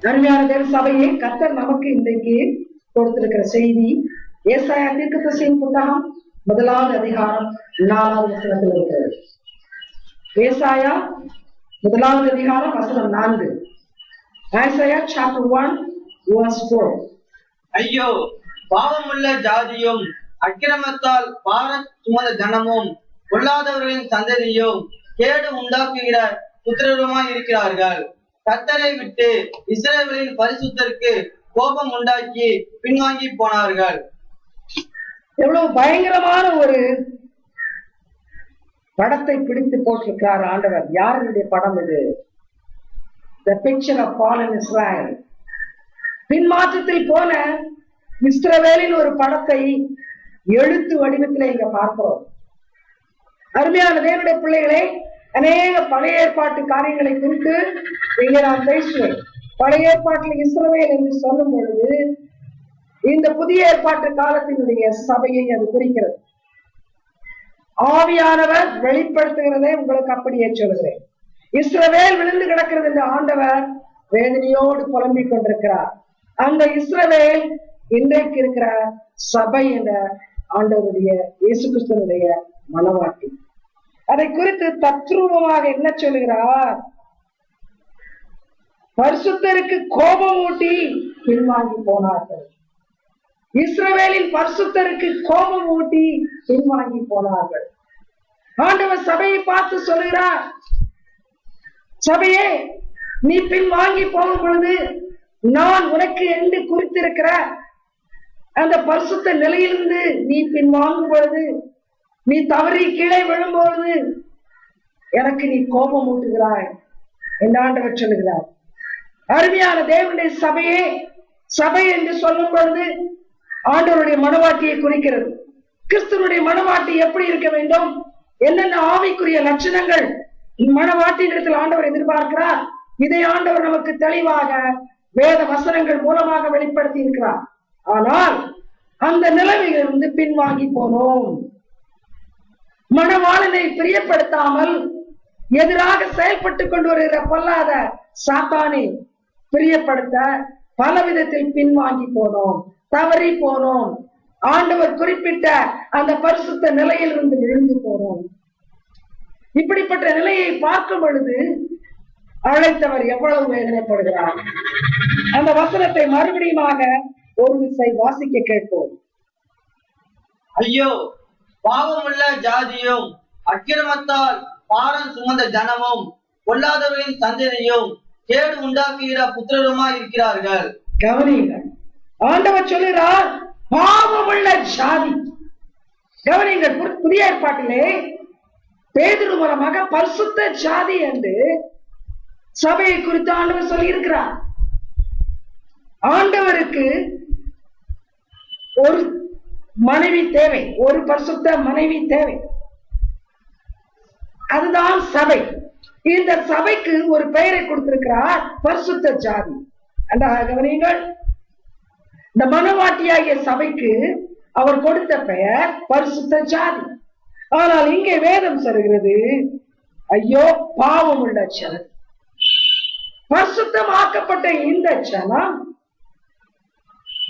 அருமையான தேவ சபையே, கர்த்தர் நமக்கு இன்றைக்கு கொடுத்திருக்கிற செய்தி ஏசாயா தீர்க்கதரிசியின் புத்தகம் 1வது அதிகாரம் 4வது வசனத்தில் இருக்கிறது. ஏசாயா 1வது அதிகாரம் வசனம் 4. Isaiah chapter 1 verse 4. ஐயோ, பாவமுள்ள ஜாதியும் அக்கிரமத்தால் பாரம் சுமந்த ஜனமும் பொல்லாதவர்களின் சந்ததியும் கேடு உண்டாக்குகிற புத்திரருமாய் இருக்கிறார்கள். கர்த்தரை விட்டு இஸ்ரவேலின் பரிசுத்தருக்கு கோபம் உண்டாக்கி பின்வாங்கி போனார்கள். எவ்வளவு பயங்கரமான ஒரு படத்தை பிடித்து போட்டிருக்கிறார் ஆண்டவர். யாருடைய படம் இது? The picture of fallen Israel. பின்மாற்றத்தில் போன இஸ்ரவேலின் ஒரு படத்தை எழுத்து வடிவத்தில் இங்க பார்க்கிறோம். அருமையான தேவனுடைய பிள்ளைகளை, அநேக பழைய ஏற்பாட்டு காரியங்களை குறித்து இங்க நான் பேசுவேன். பழைய ஏற்பாட்டில் இஸ்ரவேல் என்று சொல்லும் பொழுது இந்த புதிய ஏற்பாட்டு காலத்தினுடைய சபையை அது குறிக்கிறது. ஆவியானவர் வெளிப்படுத்துகிறதை உங்களுக்கு அப்படியே சொல்கிறேன். இஸ்ரவேல் விழுந்து கிடக்கிறது என்று ஆண்டவர் வேதனையோடு புலம்பிக் கொண்டிருக்கிறார். அந்த இஸ்ரவேல் இன்றைக்கு இருக்கிற சபை என்ற ஆண்டவருடைய இயேசு கிறிஸ்துவினுடைய மனவாட்டி. அதை குறித்து தத்ரூபமாக என்ன சொல்லுகிறார்? பரிசுத்தருக்கு கோபம் ஊட்டி பின்வாங்கி போனார்கள். இஸ்ரவேலின் பரிசுத்தருக்கு கோபம் ஊட்டி பின்வாங்கி போனார்கள். ஆண்டவர் சபையை பார்த்து சொல்லுகிறார், சபையே, நீ பின்வாங்கி போகும் பொழுது நான் உனக்கு என்று குறித்திருக்கிற அந்த பரிசுத்த நிலையிலிருந்து நீ பின்வாங்கும் பொழுது, நீ தவறி கீழே விழும்பொழுது எனக்கு நீ கோபம் ஊட்டுகிறாய் என்று ஆண்டவர் சொல்லுகிறார். அருமையான தேவனுடைய சபையே, சபை என்று சொல்லும் பொழுது ஆண்டவருடைய மனவாட்டியை குறிக்கிறது. கிறிஸ்துவனுடைய மனவாட்டி எப்படி இருக்க வேண்டும், என்னென்ன ஆவிக்குரிய லட்சணங்கள் மனவாட்டியிடத்தில் ஆண்டவர் எதிர்பார்க்கிறார், இதை ஆண்டவர் நமக்கு தெளிவாக வேத வசனங்கள் மூலமாக வெளிப்படுத்தி இருக்கிறார். ஆனால் அந்த நிலைமையிலிருந்து பின்வாங்கி போனோம். மணவாளனை பிரியப்படுத்தாமல் எதிராக செயல்பட்டுக் கொண்டு வருகிற பொல்லாத சாத்தானை பிரியப்படுத்த பல விதத்தில் பின்வாங்கி போனோம், தவறி போனோம். ஆண்டவர் குறிப்பிட்ட அந்த பரிசுத்த நிலையிலிருந்து விழுந்து போனோம். இப்படிப்பட்ட நிலையை பார்க்கும் பொழுது அழைத்தவர் எவ்வளவு வேதனைப்படுகிறார். அந்த வசனத்தை மறுபடியுமாக ஒரு விசை வாசிக்க கேட்போம். ஐயோ, பாவமுள்ள ஜாதியும் அக்கிரமத்தால் பாரம் சுமந்த ஜனமும் பொல்லாதவர்களின் சந்ததியும் கேடு உண்டாக்குகிற புத்திரருமாய் இருக்கிறார்கள். கவனியுங்கள், ஆண்டவர் சொல்லுகிறார் பாவமுள்ள ஜாதி. கவனியுங்கள், புதிய ஏற்பாட்டிலே பேதுரு மூலமாக பரிசுத்த ஜாதி என்று சபையை குறித்து ஆண்டவர் சொல்லி இருக்கிறார். ஆண்டவருக்கு ஒரு மனைவி தேவை, ஒரு பரிசுத்த மனைவி தேவை. அதுதான் சபை. இந்த சபைக்கு ஒரு பெயரை கொடுத்திருக்கிறார், பரிசுத்த ஜாதி. கவனியுங்கள், இந்த மனவாட்டியாகிய சபைக்கு அவர் கொடுத்த பெயர் பரிசுத்த ஜாதி. ஆனால் இங்கே வேதம் சொல்கிறது, ஐயோ பாவம் உள்ள ஜனம். பரிசுத்தமாக்கப்பட்ட இந்த ஜனம்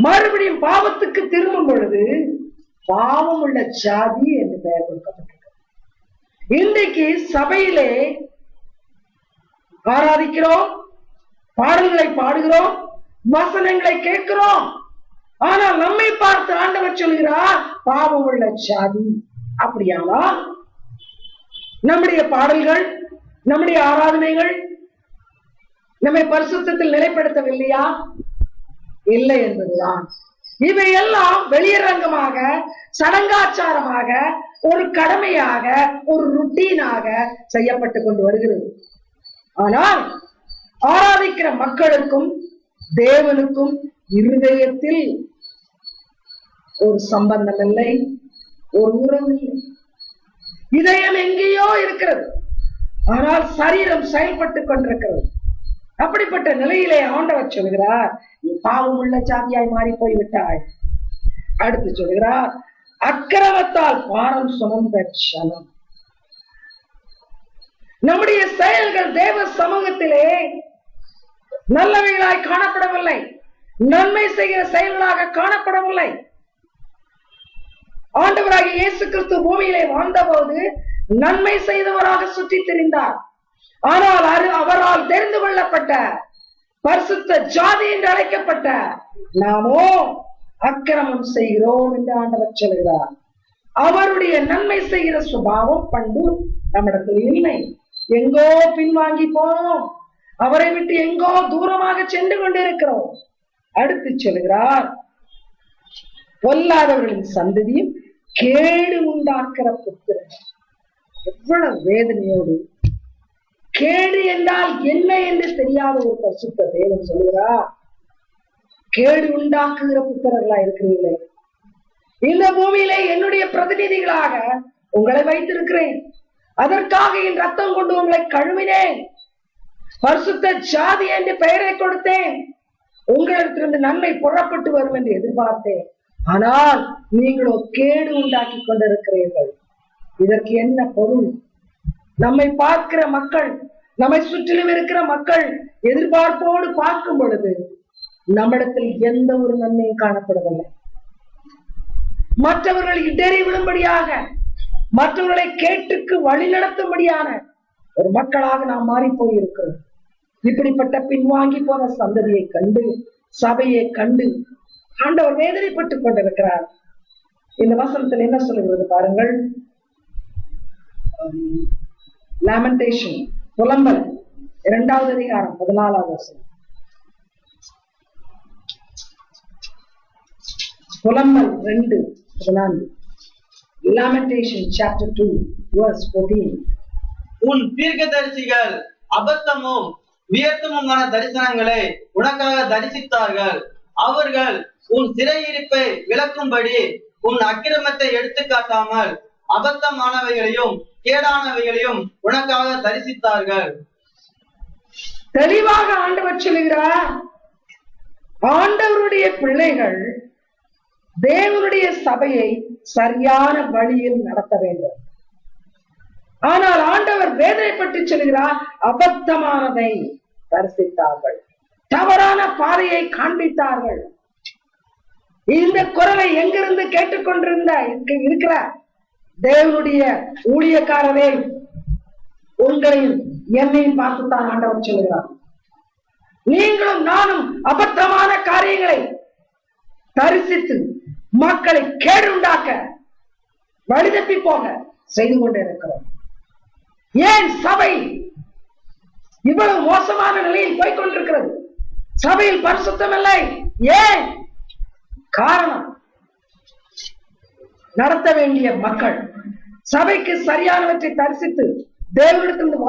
மறுபடியும் பாவத்துக்கு திரும்பும் பொழுது பாவம் உள்ள ஜாதி என்று பெயர் கொடுக்கப்பட்டிருக்கிறது. இன்றைக்கு சபையிலே ஆராதிக்கிறோம், பாடல்களை பாடுகிறோம், வசனங்களை கேட்கிறோம். ஆனால் நம்மை பார்த்து ஆண்டவர் சொல்கிறார் பாவம் உள்ள ஜாதி. அப்படியானால் நம்முடைய பாடல்கள், நம்முடைய ஆராதனைகள் நம்மை பரிசுத்தத்தில் நிலைப்படுத்தவில்லையா? இல்லை என்பதுதான். இவையெல்லாம் வெளியரங்கமாக, சடங்காச்சாரமாக, ஒரு கடமையாக, ஒரு ருட்டீனாக செய்யப்பட்டு கொண்டு வருகிறது. ஆனால் ஆராதிக்கிற மக்களுக்கும் தேவனுக்கும் இருதயத்தில் ஒரு சம்பந்தம் இல்லை, ஒரு உறவு இல்லை. இதயம் எங்கேயோ இருக்கிறது, ஆனால் சரீரம் செயல்பட்டு கொண்டிருக்கிறது. அப்படிப்பட்ட நிலையிலே ஆண்டவர் சொல்கிறார், நீ பாவம் உள்ள ஜாதியாய் மாறி போய்விட்டாய். அடுத்து சொல்கிறார், அக்கிரமத்தால் பாரம் சுமந்த ஜனம். நம்முடைய செயல்கள் தேவ சமூகத்திலே நல்லவைகளாய் காணப்படவில்லை, நன்மை செய்கிற செயல்களாக காணப்படவில்லை. ஆண்டவராகிய இயேசு கிறிஸ்து பூமியிலே வாழ்ந்தபோது நன்மை செய்தவராக சுற்றி திரிந்தார். ஆனால் அவரால் தெரிந்து கொள்ளப்பட்ட பரிசுத்த ஜாதி என்று அழைக்கப்பட்ட நாமோ அக்கிரமம் செய்கிறோம் என்று ஆண்டவர் சொல்கிறார். அவருடைய நன்மை செய்கிற சுபாவம் பண்பு நம்மிடத்தில் இல்லை. எங்கோ பின்வாங்கி போனோம், அவரை விட்டு எங்கோ தூரமாக சென்று கொண்டிருக்கிறோம். அடுத்து சொல்கிறார், பொல்லாதவர்களின் சந்ததியும் கேடு உண்டாக்குற புத்திரன். எவ்வளவு வேதனையோடு, கேடு என்றால் என்ன என்று தெரியாத ஒரு பரிசுத்த தேவன் சொல்கிறார், கேடு உண்டாக்குகிற புத்திரர்களா இருக்கிறீர்களே. இந்த பூமியிலே என்னுடைய பிரதிநிதிகளாக உங்களை வைத்திருக்கிறேன், அதற்காக என் ரத்தம் கொண்டு உங்களை கழுவினேன், பரிசுத்த ஜாதி என்று பெயரை கொடுத்தேன், உங்களிடத்திலிருந்து நன்மை புறப்பட்டு வரும் என்று எதிர்பார்த்தேன். ஆனால் நீங்களோ கேடு உண்டாக்கி கொண்டிருக்கிறீர்கள். இதற்கு என்ன பொருள்? நம்மை பார்க்கிற மக்கள், நம்மை சுற்றிலும் இருக்கிற மக்கள் எதிர்பார்ப்போடு பார்க்கும் பொழுது நம்மிடத்தில் எந்த ஒரு நன்மையும் காணப்படவில்லை. மற்றவர்கள் இடறி விடும்படியாக, மற்றவர்களை கேட்டுக்கு வழி நடத்தும்படியான ஒரு மக்களாக நாம் மாறி போயிருக்கிறோம். இப்படிப்பட்ட பின்வாங்கி போன சந்ததியை கண்டு, சபையை கண்டு ஆண்டவர் வேதனைப்பட்டுக் கொண்டிருக்கிறார். இந்த வசனத்தில் என்ன சொல்லுகிறது பாருங்கள். லாமெண்டேஷன், புலம்பல், 2வது அதிகாரம் 14வது வசனம். புலம்பல் 2:14. Lamentation chapter 2 verse 14. உன் தீர்க்கதரிசிகள் அபத்தமும் வியர்த்தமுமான தரிசனங்களை உனக்காக தரிசித்தார்கள். அவர்கள் உன் சிறையிருப்பை விளக்கும்படி உன் அக்கிரமத்தை எடுத்து காட்டாமல் அபத்தமானவைகளையும் கேடானவைகளையும் உனக்காக தரிசித்தார்கள். தெளிவாக ஆண்டவர் சொல்கிறார், ஆண்டவருடைய பிள்ளைகள் தேவனுடைய சபையை சரியான வழியில் நடத்த வேண்டும். ஆனால் ஆண்டவர் வேதனைப்பட்டு சொல்கிறார், அபத்தமானதை தரிசித்தார்கள், தவறான பாதையை காண்பித்தார்கள். இந்த குரலை எங்கிருந்து கேட்டுக்கொண்டிருந்த இருக்கிற தேவனுடைய ஊழியக்காரரே, உங்களையும் என்னையும் பார்த்துத்தான் ஆண்டவர் சொல்கிறார். நீங்களும் நானும் அபத்தமான காரியங்களை தரிசித்து மக்களை கேடுண்டாக்க, வழிதப்பி போக செய்து கொண்டிருக்கிறோம். ஏன் சபை இவ்வளவு மோசமான நிலையில் போய்கொண்டிருக்கிறது? சபையில் பரிசுத்தம் இல்லை. ஏன்? காரணம், நடத்த வேண்டிய மக்கள், சபைக்கு சரியானவற்றை தரிசித்து தேவனிடத்திலிருந்து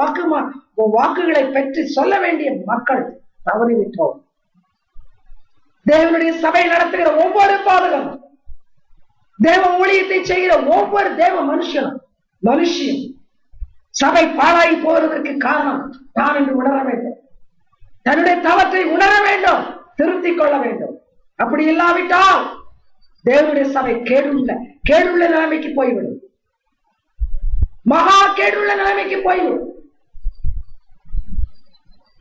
வாக்குகளை பெற்று சொல்ல வேண்டிய மக்கள் தவறிவிட்டோம். தேவனுடைய சபை நடத்துகிற ஒவ்வொரு பாதகம், தேவ ஊழியத்தை செய்கிற ஒவ்வொரு தேவ மனுஷியும் சபை பாழாகி போவதற்கு காரணம் தான் என்று உணர வேண்டும். தன்னுடைய தவற்றை உணர வேண்டும், திருத்திக் கொள்ள வேண்டும். அப்படி இல்லாவிட்டால் தேவனுடைய சபை கேடுள்ள நிலைமைக்கு போய்விடும், மகா கேடுள்ள நிலைமைக்கு போய்விடும்.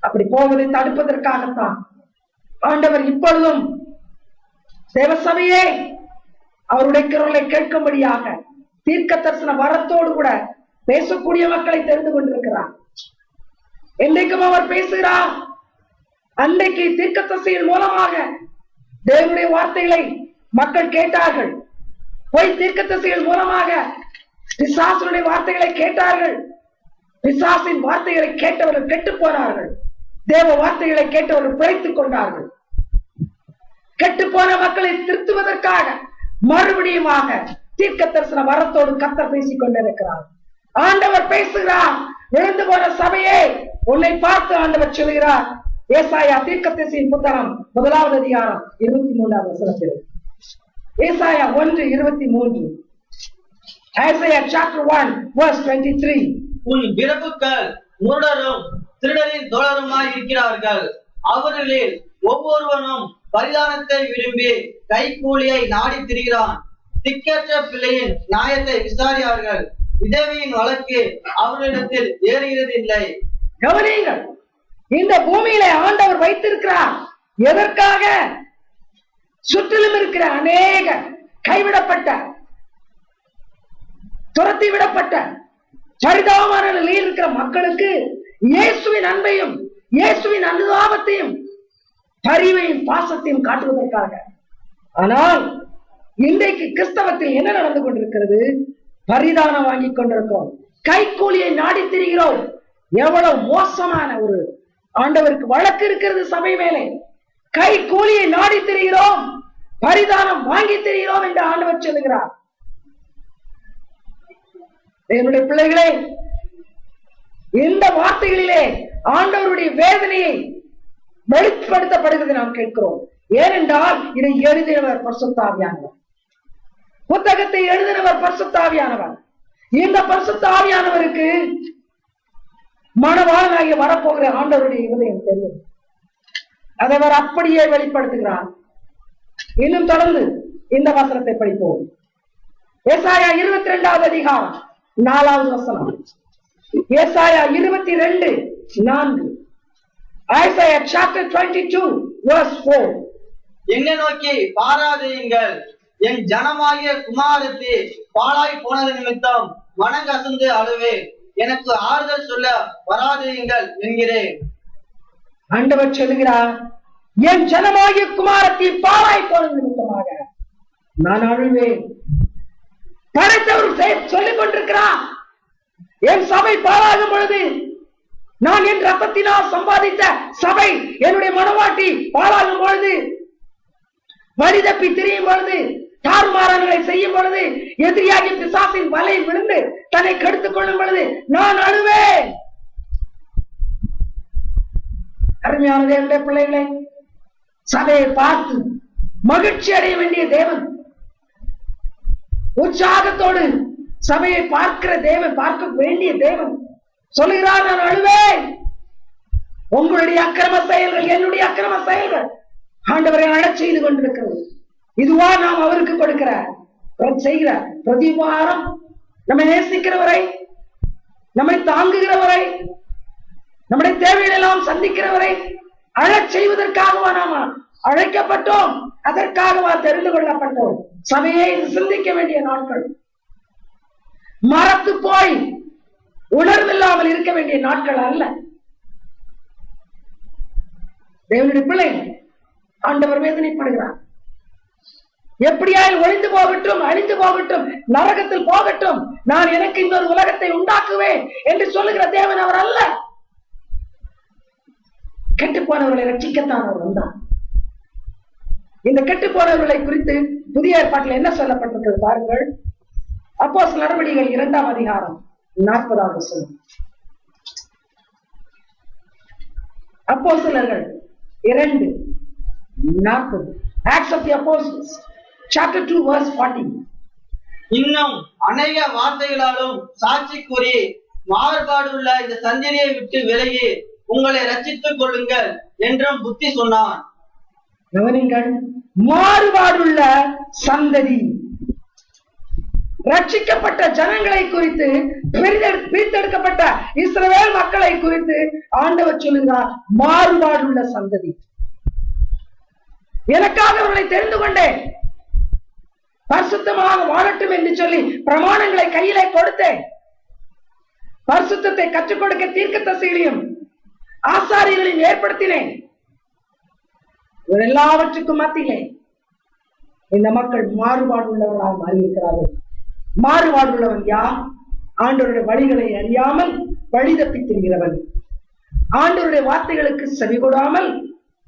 அப்படி போவதை தடுப்பதற்காகத்தான் ஆண்டவர் இப்பொழுதும் தேவ சபையே அவருடைய குரலை கேட்கும்படியாக தீர்க்க தரிசன வரத்தோடு கூட பேசக்கூடிய மக்களை தெரிந்து கொண்டிருக்கிறார். என்றைக்கும் அவர் பேசுகிறார். அன்றைக்கு தீர்க்க தரிசியின் மூலமாக தேவனுடைய வார்த்தைகளை மக்கள் கேட்டார்கள். பொய் தீர்க்க தரிசியின் மூலமாக பிசாசுடைய வார்த்தைகளை கேட்டார்கள். பிசாசின் வார்த்தைகளை கேட்டவர்கள் கெட்டு போனார்கள். தேவ வார்த்தைகளை கேட்டவர்கள் பிழைத்துக் கொண்டார்கள். கெட்டு போன மக்களை திருத்துவதற்காக மறுபடியுமாக தீர்க்க தரிசன வரத்தோடு கர்த்தர் பேசிக் கொண்டிருக்கிறார். ஆண்டவர் பேசுகிறார், விழுந்து போன சபையே உன்னை பார்த்து ஆண்டவர் சொல்கிறார். ஏசாயா தீர்க்கதரிசியின் புத்தகம் 1வது அதிகாரம் 23வது வசனத்தில், ஏசாயா 1:23. Isaiah chapter 1 verse 23. உன் பிரபுக்கள் முரடரும் திருடரின் தோழருமாய் இருக்கிறார்கள். அவர்களில் ஒவ்வொருவனும் பரிதானத்தை விரும்பி கைக்கூலியை நாடி திரிகிறான். திக்கற்ற பிள்ளையின் நியாயத்தை விசாரியார்கள். விதவையின் வழக்கு அவர்களிடத்தில் ஏறுகிறது இல்லை. கவனியுங்கள், இந்த பூமியில ஆண்டவர் வைத்திருக்கிறார். எதற்காக? சுற்றிலும் இருக்கிற அநேக கைவிடப்பட்ட, துரத்தி விடப்பட்ட, பரிதாபமான நிலையில் இருக்கிற மக்களுக்கு இயேசுவின் அன்பையும் இயேசுவின் அனுதாபத்தையும் பரிவையும் பாசத்தையும் காட்டுவதற்காக. ஆனால் இன்றைக்கு கிறிஸ்தவத்தில் என்ன நடந்து கொண்டிருக்கிறது? பரிதானம் வாங்கி கொண்டிருக்கிறோம், கைக்கூலியை நாடி திரிகிறோம். எவ்வளவு மோசமான ஒரு ஆண்டவருக்கு வழக்கு இருக்கிறது சபை மேலே. கைக்கூலியை நாடி திரிகிறோம், பரிதானம் வாங்கி திரிகிறோம் என்று ஆண்டவர் சொல்லுகிறார். என்னுடைய பிள்ளைகளே, இந்த வார்த்தைகளிலே ஆண்டவருடைய வேதனையை வெளிப்படுத்தப்படுகிறது நாம் கேட்கிறோம். ஏனென்றால் இதை எழுதினவர் பரிசுத்த ஆவியானவர், புத்தகத்தை எழுதினவர் பரிசுத்த ஆவியானவர். இந்த பரிசுத்த ஆவியானவருக்கு மனவாளனாகிய வரப்போகிற ஆண்டவருடைய இதயம் தெரியும். அதை அவர் அப்படியே வெளிப்படுத்துகிறார். இன்னும் தொடர்ந்து இந்த வசனத்தை படிப்போம். ஏசாயா 22வது அதிகாரம் 4வது வசனம். ஏசாயா 22:4. Isaiah chapter 22 verse 4. என்னை நோக்கி பாராதீங்கள், என் ஜனமாகிய குமாரத்தி பாழாய் போனது நிமித்தம் மனங்கசந்து அழுவேன், எனக்கு ஆறுதல் சொல்ல வராதீங்கள் என்கிறேன். ஆண்டவர் சொல்லுகிறார், என் ஜனமாகிய குமாரத்தி பாழாய் போனது நிமித்தமாக நான் அழுவேன். படைத்தவர் சொல்லிக் கொண்டிருக்கிறார், என் சபை பாழாகும் பொழுது, நான் என் ரத்தத்தினால் சம்பாதித்த சபை, என்னுடைய மனவாட்டி பாழாகும் பொழுது, வழி தப்பி திரியும் பொழுது, தாறுமாறங்களை செய்யும் பொழுது, எதிரியாகி பிசாசின் வலையில் விழுந்து தன்னை கெடுத்துக் கொள்ளும் பொழுது நான் அழுவேன். அருமையான தேவனுடைய பிள்ளைகளே, சபையை பார்த்து மகிழ்ச்சி அடைய வேண்டிய தேவன், உற்சாகத்தோடு சபையை பார்க்கிற தேவன், பார்க்க வேண்டிய தேவன் சொல்லுகிறார், நான் அழுவேன். உங்களுடைய அக்கிரம செயல்கள், என்னுடைய அக்கிரம செயல்கள் ஆண்டவரை அழச் செய்து கொண்டிருக்கிறது. இதுவா நாம் அவருக்கு கொடுக்கிற செய்கிற பிரதிவாரம்? நம்மை நேசிக்கிறவரை, நம்மை தாங்குகிறவரை, நம்முடைய தேவைகள் எல்லாம் சந்திக்கிறவரை அழச் செய்வதற்காகவா நாம் அழைக்கப்பட்டோம்? அதற்காகவா தெரிந்து கொள்ளப்பட்டோம்? சபையை சிந்திக்க வேண்டிய நாட்கள், மறத்து போய் உணர்வில்லாமல் இருக்க வேண்டிய நாட்கள் அல்ல. தேவனுடைய பிள்ளை, ஆண்டவர் வேதனைப்படுகிறார். எப்படியாய் ஒழிந்து போகட்டும், அழிந்து போகட்டும், நரகத்தில் போகட்டும், நான் எனக்கு இன்னொரு உலகத்தை உண்டாக்குவேன் என்று சொல்லுகிற தேவன் அவர் அல்ல. கெட்டு போனவர்களை ரட்சிக்கத்தான் அவர் வந்தார். இந்த கெட்டு போனவர்களை குறித்து புதிய ஏற்பாட்டில் என்ன சொல்லப்பட்டிருக்கிறது பாருங்கள். அப்போஸ்தலர் நடவடிக்கைகள் 2ஆம் அதிகாரம் 40வது வசனம். அப்போஸ்தலர்கள் 2:40. Acts of the Apostles chapter 2 verse 40. இன்னும் அநேக வார்த்தைகளாலும் சாட்சி கூறி மாறுபாடுள்ள இந்த சந்ததியை விட்டு விலகி உங்களை ரட்சித்துக் கொள்ளுங்கள் என்றும் புத்தி சொன்னான். கவனிங்கள், மாறுபாடுள்ள சந்ததி. ரட்சிக்கப்பட்ட ஜனங்களை குறித்து, பிரித்தெடுக்கப்பட்ட இஸ்ரவேல் மக்களை குறித்து ஆண்டவர் சொல்லுகிறார், மாறுபாடுள்ள சந்ததி. எனக்காக அவர்களை தெரிந்து கொண்டேன், பரிசுத்தமாக வாழட்டும் என்று சொல்லி பிரமாணங்களை கையிலே கொடுத்தேன். பரிசுத்தத்தை கற்றுக் கொடுக்க தீர்க்கதரிசிகளையும் ஆசாரியர்களையும் ஏற்படுத்தினேன். எல்லாவற்றுக்கும் மத்தியிலே இந்த மக்கள் மாறுபாடு உள்ளவர்களாக மாறியிருக்கிறார்கள். மாறுபாடு உள்ளவன் யார்? ஆண்டவருடைய வழிகளை அறியாமல் வழி தப்பி திரிகிறவன், ஆண்டவருடைய வார்த்தைகளுக்கு செவி கொடாமல்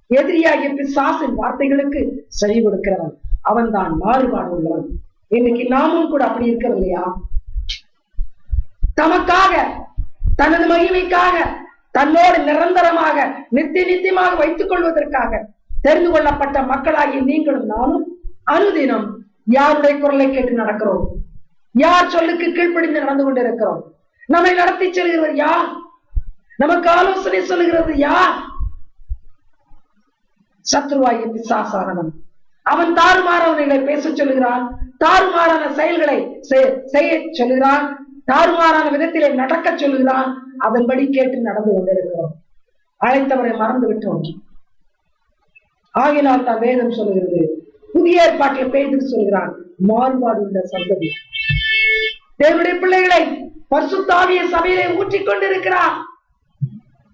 எதிரியாகிய பிசாசின் வார்த்தைகளுக்கு செவி கொடுக்கிறவன், அவன் தான் மாறுபாடு உள்ளவன். இன்னைக்கு நாமும் கூட அப்படி இருக்கிறோம் இல்லையா? தமக்காக, தனது மகிமைக்காக, தன்னோடு நிரந்தரமாக நித்தியமாக வைத்துக் கொள்வதற்காக தெரிந்து கொள்ளப்பட்ட மக்களாகிய நீங்களும் நானும் அனுதினம் யாருடைய குரலை கேட்டு நடக்கிறோம்? யார் சொல்லுக்கு கீழ்ப்படிந்து நடந்து கொண்டிருக்கிறோம்? நம்மை நடத்தி செல்கிறவர் யார்? நமக்கு ஆலோசனை சொல்லுகிறது யார்? சத்ருவாகிய பிசாசானவன். அவன் தாறுமாறவர்களை பேச சொல்லுகிறான், தாறுமாறான செயல்களை செய்ய சொல்லுகிறான், தாறுமாறான விதத்திலே நடக்க சொல்லுகிறான். அதன்படி கேட்டு நடந்து கொண்டிருக்கிறோம். அழைத்தவரை மறந்து விட்டோம். ஆகினால் தான் வேதம் சொல்லுகிறது, புதிய ஏற்பாட்டில் பேதுரு சொல்கிறான், மாறுபாடு உள்ள சந்ததி. தேவனுடைய பிள்ளைகளை பரிசுத்த ஆவியை சபையிலே ஊற்றிக் கொண்டிருக்கிறார்.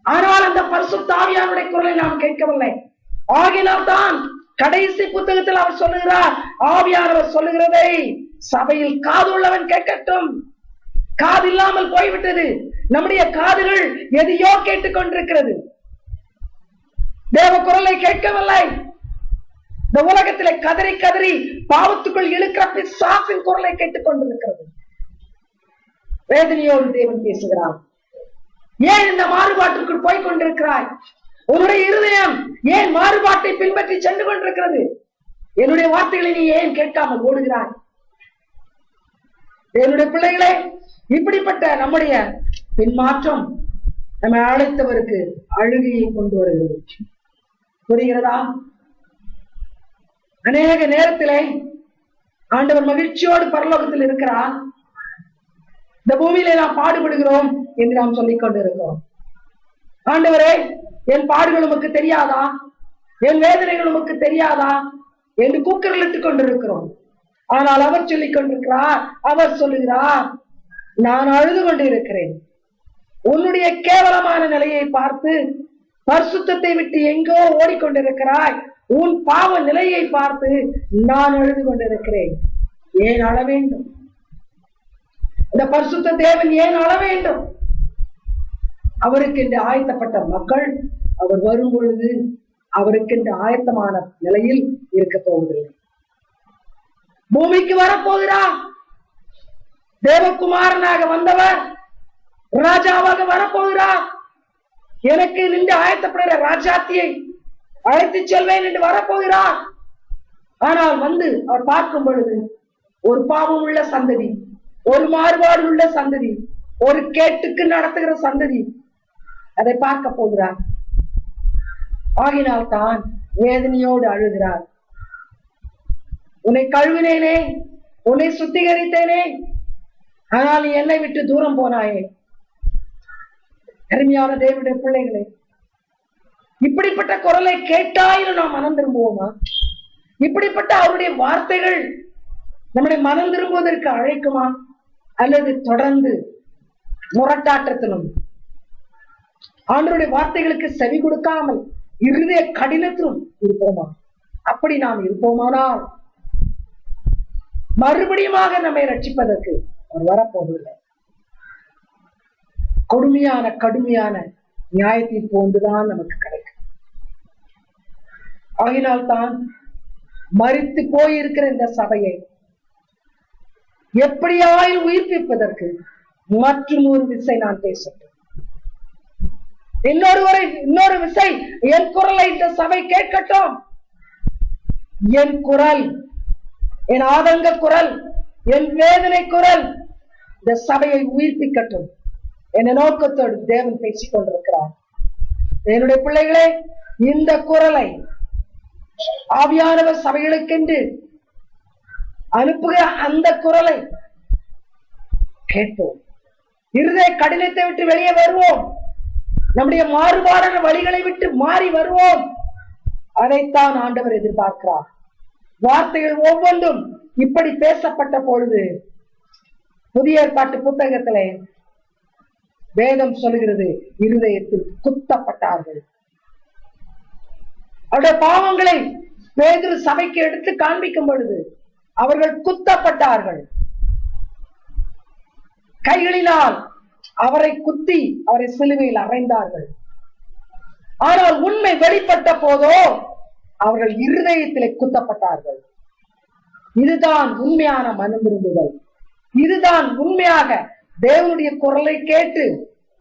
ஆனால் அந்த பரிசுத்த ஆவியானுடைய குரலை நாம் கேட்கவில்லை. ஆகினால் தான் கடைசி புத்தகத்தில் அவர் சொல்லுகிறார், ஆவியானவர் சொல்லுகிறதை சபையில் காது உள்ளவன் கேட்கட்டும். காது இல்லாமல் போய்விட்டது. நம்முடைய காதுகள் எதையோ கேட்டுக் கொண்டிருக்கிறது, தேவ குரலை கேட்கவில்லை. இந்த உலகத்திலே கதறி கதறி பாவத்துக்குள் இழுக்கிற பிசாசின் குரலை கேட்டுக் கொண்டிருக்கிறது. வேதனையோடு தேவன் பேசுகிறார். ஏன் இந்த மாறுபாட்டிற்குள் போய் கொண்டிருக்கிறாய்? உன்னுடைய இருதயம் ஏன் மாறுபாட்டை பின்பற்றி சென்று கொண்டிருக்கிறது? என்னுடைய வார்த்தைகளை நீ ஏன் கேட்காமல் ஓடுகிறாய்? என்னுடைய பிள்ளைகளே, இப்படிப்பட்ட நம்முடைய பின்மாற்றம் நம்மை அழைத்தவருக்கு அழுகையை கொண்டு வருகிறது. புரிகிறதா? அநேக நேரத்திலே ஆண்டவர் மகிழ்ச்சியோடு பரலோகத்தில் இருக்கிறார். இந்த பூமியிலே நாம் பாடுபடுகிறோம் என்று நாம் சொல்லிக் கொண்டிருக்கிறோம். ஆண்டவரே, என் பாடுகள் உமக்கு தெரியாதா? என் வேதனைகள் உமக்கு தெரியாதா என்று கூக்குரலிட்டுக் கொண்டிருக்கிறோம். ஆனால் அவர் சொல்லிக் கொண்டிருக்கிறார், அவர் சொல்லுகிறார், நான் அழுது கொண்டிருக்கிறேன். உன்னுடைய கேவலமான நிலையை பார்த்து பரிசுத்தத்தை விட்டு எங்கோ ஓடிக்கொண்டிருக்கிறாய். உன் பாவ நிலையை பார்த்து நான் அழுது கொண்டிருக்கிறேன். ஏன் அழ வேண்டும்? இந்த பரிசுத்த தேவன் ஏன் அழ வேண்டும்? அவருக்கு என்று ஆயத்தப்பட்ட மக்கள் அவர் வரும் பொழுது அவருக்கு என்று ஆயத்தமான நிலையில் இருக்க போவதில்லை. பூமிக்கு வரப்போகிறார். தேவகுமாரனாக வந்தவர் ராஜாவாக வரப்போகிறார். எனக்கு நின்று ஆயத்தப்படுகிற ராஜாத்தியை அழைத்து செல்வேன் என்று வரப்போகிறார். ஆனால் வந்து அவர் பார்க்கும் பொழுது ஒரு பாவம் உள்ள சந்ததி, ஒரு மாறுபாடு உள்ள சந்ததி, ஒரு கேட்டுக்கு நடத்துகிற சந்ததி அதை பார்க்க போகிறார். ஆகினால் தான் வேதனையோடு அழுகிறார். உன்னை கழுவினேனே, உன்னை சுத்திகரித்தேனே, ஆனால் நீ என்னை விட்டு தூரம் போனாயே. அருமையான தேவனுடைய பிள்ளைகளே, இப்படிப்பட்ட குரலை கேட்டாயிரும் நாம் மனம் திரும்புவோமா? இப்படிப்பட்ட அவருடைய வார்த்தைகள் நம்முடைய மனம் திரும்புவதற்கு அழைக்குமா? அல்லது தொடர்ந்து முரட்டாட்டத்திலும் ஆண்டவருடைய வார்த்தைகளுக்கு செவி கொடுக்காமல் இருதய கடினத்திலும் இருப்போமா? அப்படி நாம் இருப்போமானால் மறுபடியுமாக நம்மை ரட்சிப்பதற்கு அவர் வரப்போவதில்லை. கடுமையான நியாயத்தீர்ப்பு ஒன்றுதான் நமக்கு கிடைக்கும். ஆகினால்தான் மரித்து போயிருக்கிற இந்த சபையை எப்படியாயும் உயிர்ப்பிப்பதற்கு மற்றும் ஒரு விசை நான் பேசட்டும். இன்னொரு விசை என் குரலை இந்த சபை கேட்கட்டும். என் குரல், என் ஆதங்க குரல், என் வேதனை குரல் இந்த சபையை உயிர்ப்பிக்கட்டும் என்ற நோக்கத்தோடு தேவன் பேசிக் கொண்டிருக்கிறார். என்னுடைய பிள்ளைகளே, இந்த குரலை ஆவியானவர் சபைகளுக்கென்று அனுப்புகிற அந்த குரலை கேட்போம். இருதய கடினத்தை விட்டு வெளியே வருவோம். நம்முடைய மாறுபாடான வழிகளை விட்டு மாறி வருவோம். அதைத்தான் ஆண்டவர் எதிர்பார்க்கிறார். வார்த்தைகள் ஒவ்வொன்றும் இப்படி பேசப்பட்ட பொழுது புதிய ஏற்பாட்டு புத்தகத்திலே வேதம் சொல்கிறது, இருதயத்தில் குத்தப்பட்டார்கள். அவருடைய பாவங்களை பேதுரு சபைக்கு எடுத்து காண்பிக்கும் பொழுது அவர்கள் குத்தப்பட்டார்கள். கைகளினால் அவரை குத்தி அவரை சிலுவையில் அறைந்தார்கள். ஆனால் உண்மை வெளிப்பட்ட போதோ அவர்கள் இருதயத்திலே குத்தப்பட்டார்கள். இதுதான் உண்மையான மனம் விரும்புதல். இதுதான் உண்மையாக தேவனுடைய குரலை கேட்டு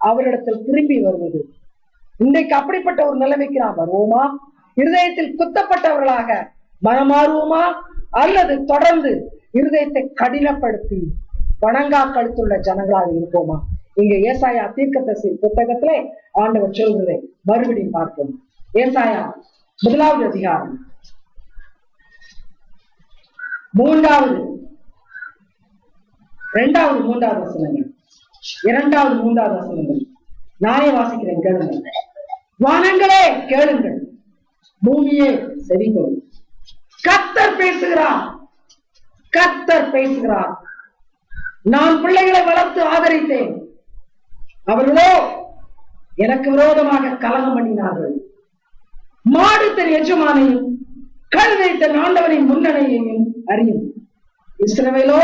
அவரிடத்தில் திரும்பி வருவது. இன்றைக்கு அப்படிப்பட்ட ஒரு நிலைமைக்கு நாம் வருவோமா? இருதயத்தில் குத்தப்பட்டவர்களாக மனமாறுவோமா? அல்லது தொடர்ந்து இருதயத்தை கடினப்படுத்தி வணங்கா கழுத்துள்ள ஜனங்களாக இருப்போமா? இங்க ஏசாயா தீர்க்கதரிசி புத்தகத்திலே ஆண்டவர் சொல்கிறதை மறுபடியும் பார்ப்போம். ஏசாயா 1வது அதிகாரம் 3வது 2வது 3வது வசனங்கள், 2வது 3வது வசனங்கள் நானே வாசிக்கிறேன், கேளுங்க. வானங்களே கேளுங்கள், பூமியே செவிகொள். கர்த்தர் பேசுகிறார், கர்த்தர் பேசுகிறார். நான் பிள்ளைகளை வளர்த்து ஆதரித்தேன், அவர்களோ எனக்கு விரோதமாக கலகம் பண்ணினார்கள். மாடு தன் எஜமானையும் கழுதை தன் ஆண்டவனின் முன்னணியையும் அறியும். இஸ்ரவேலோ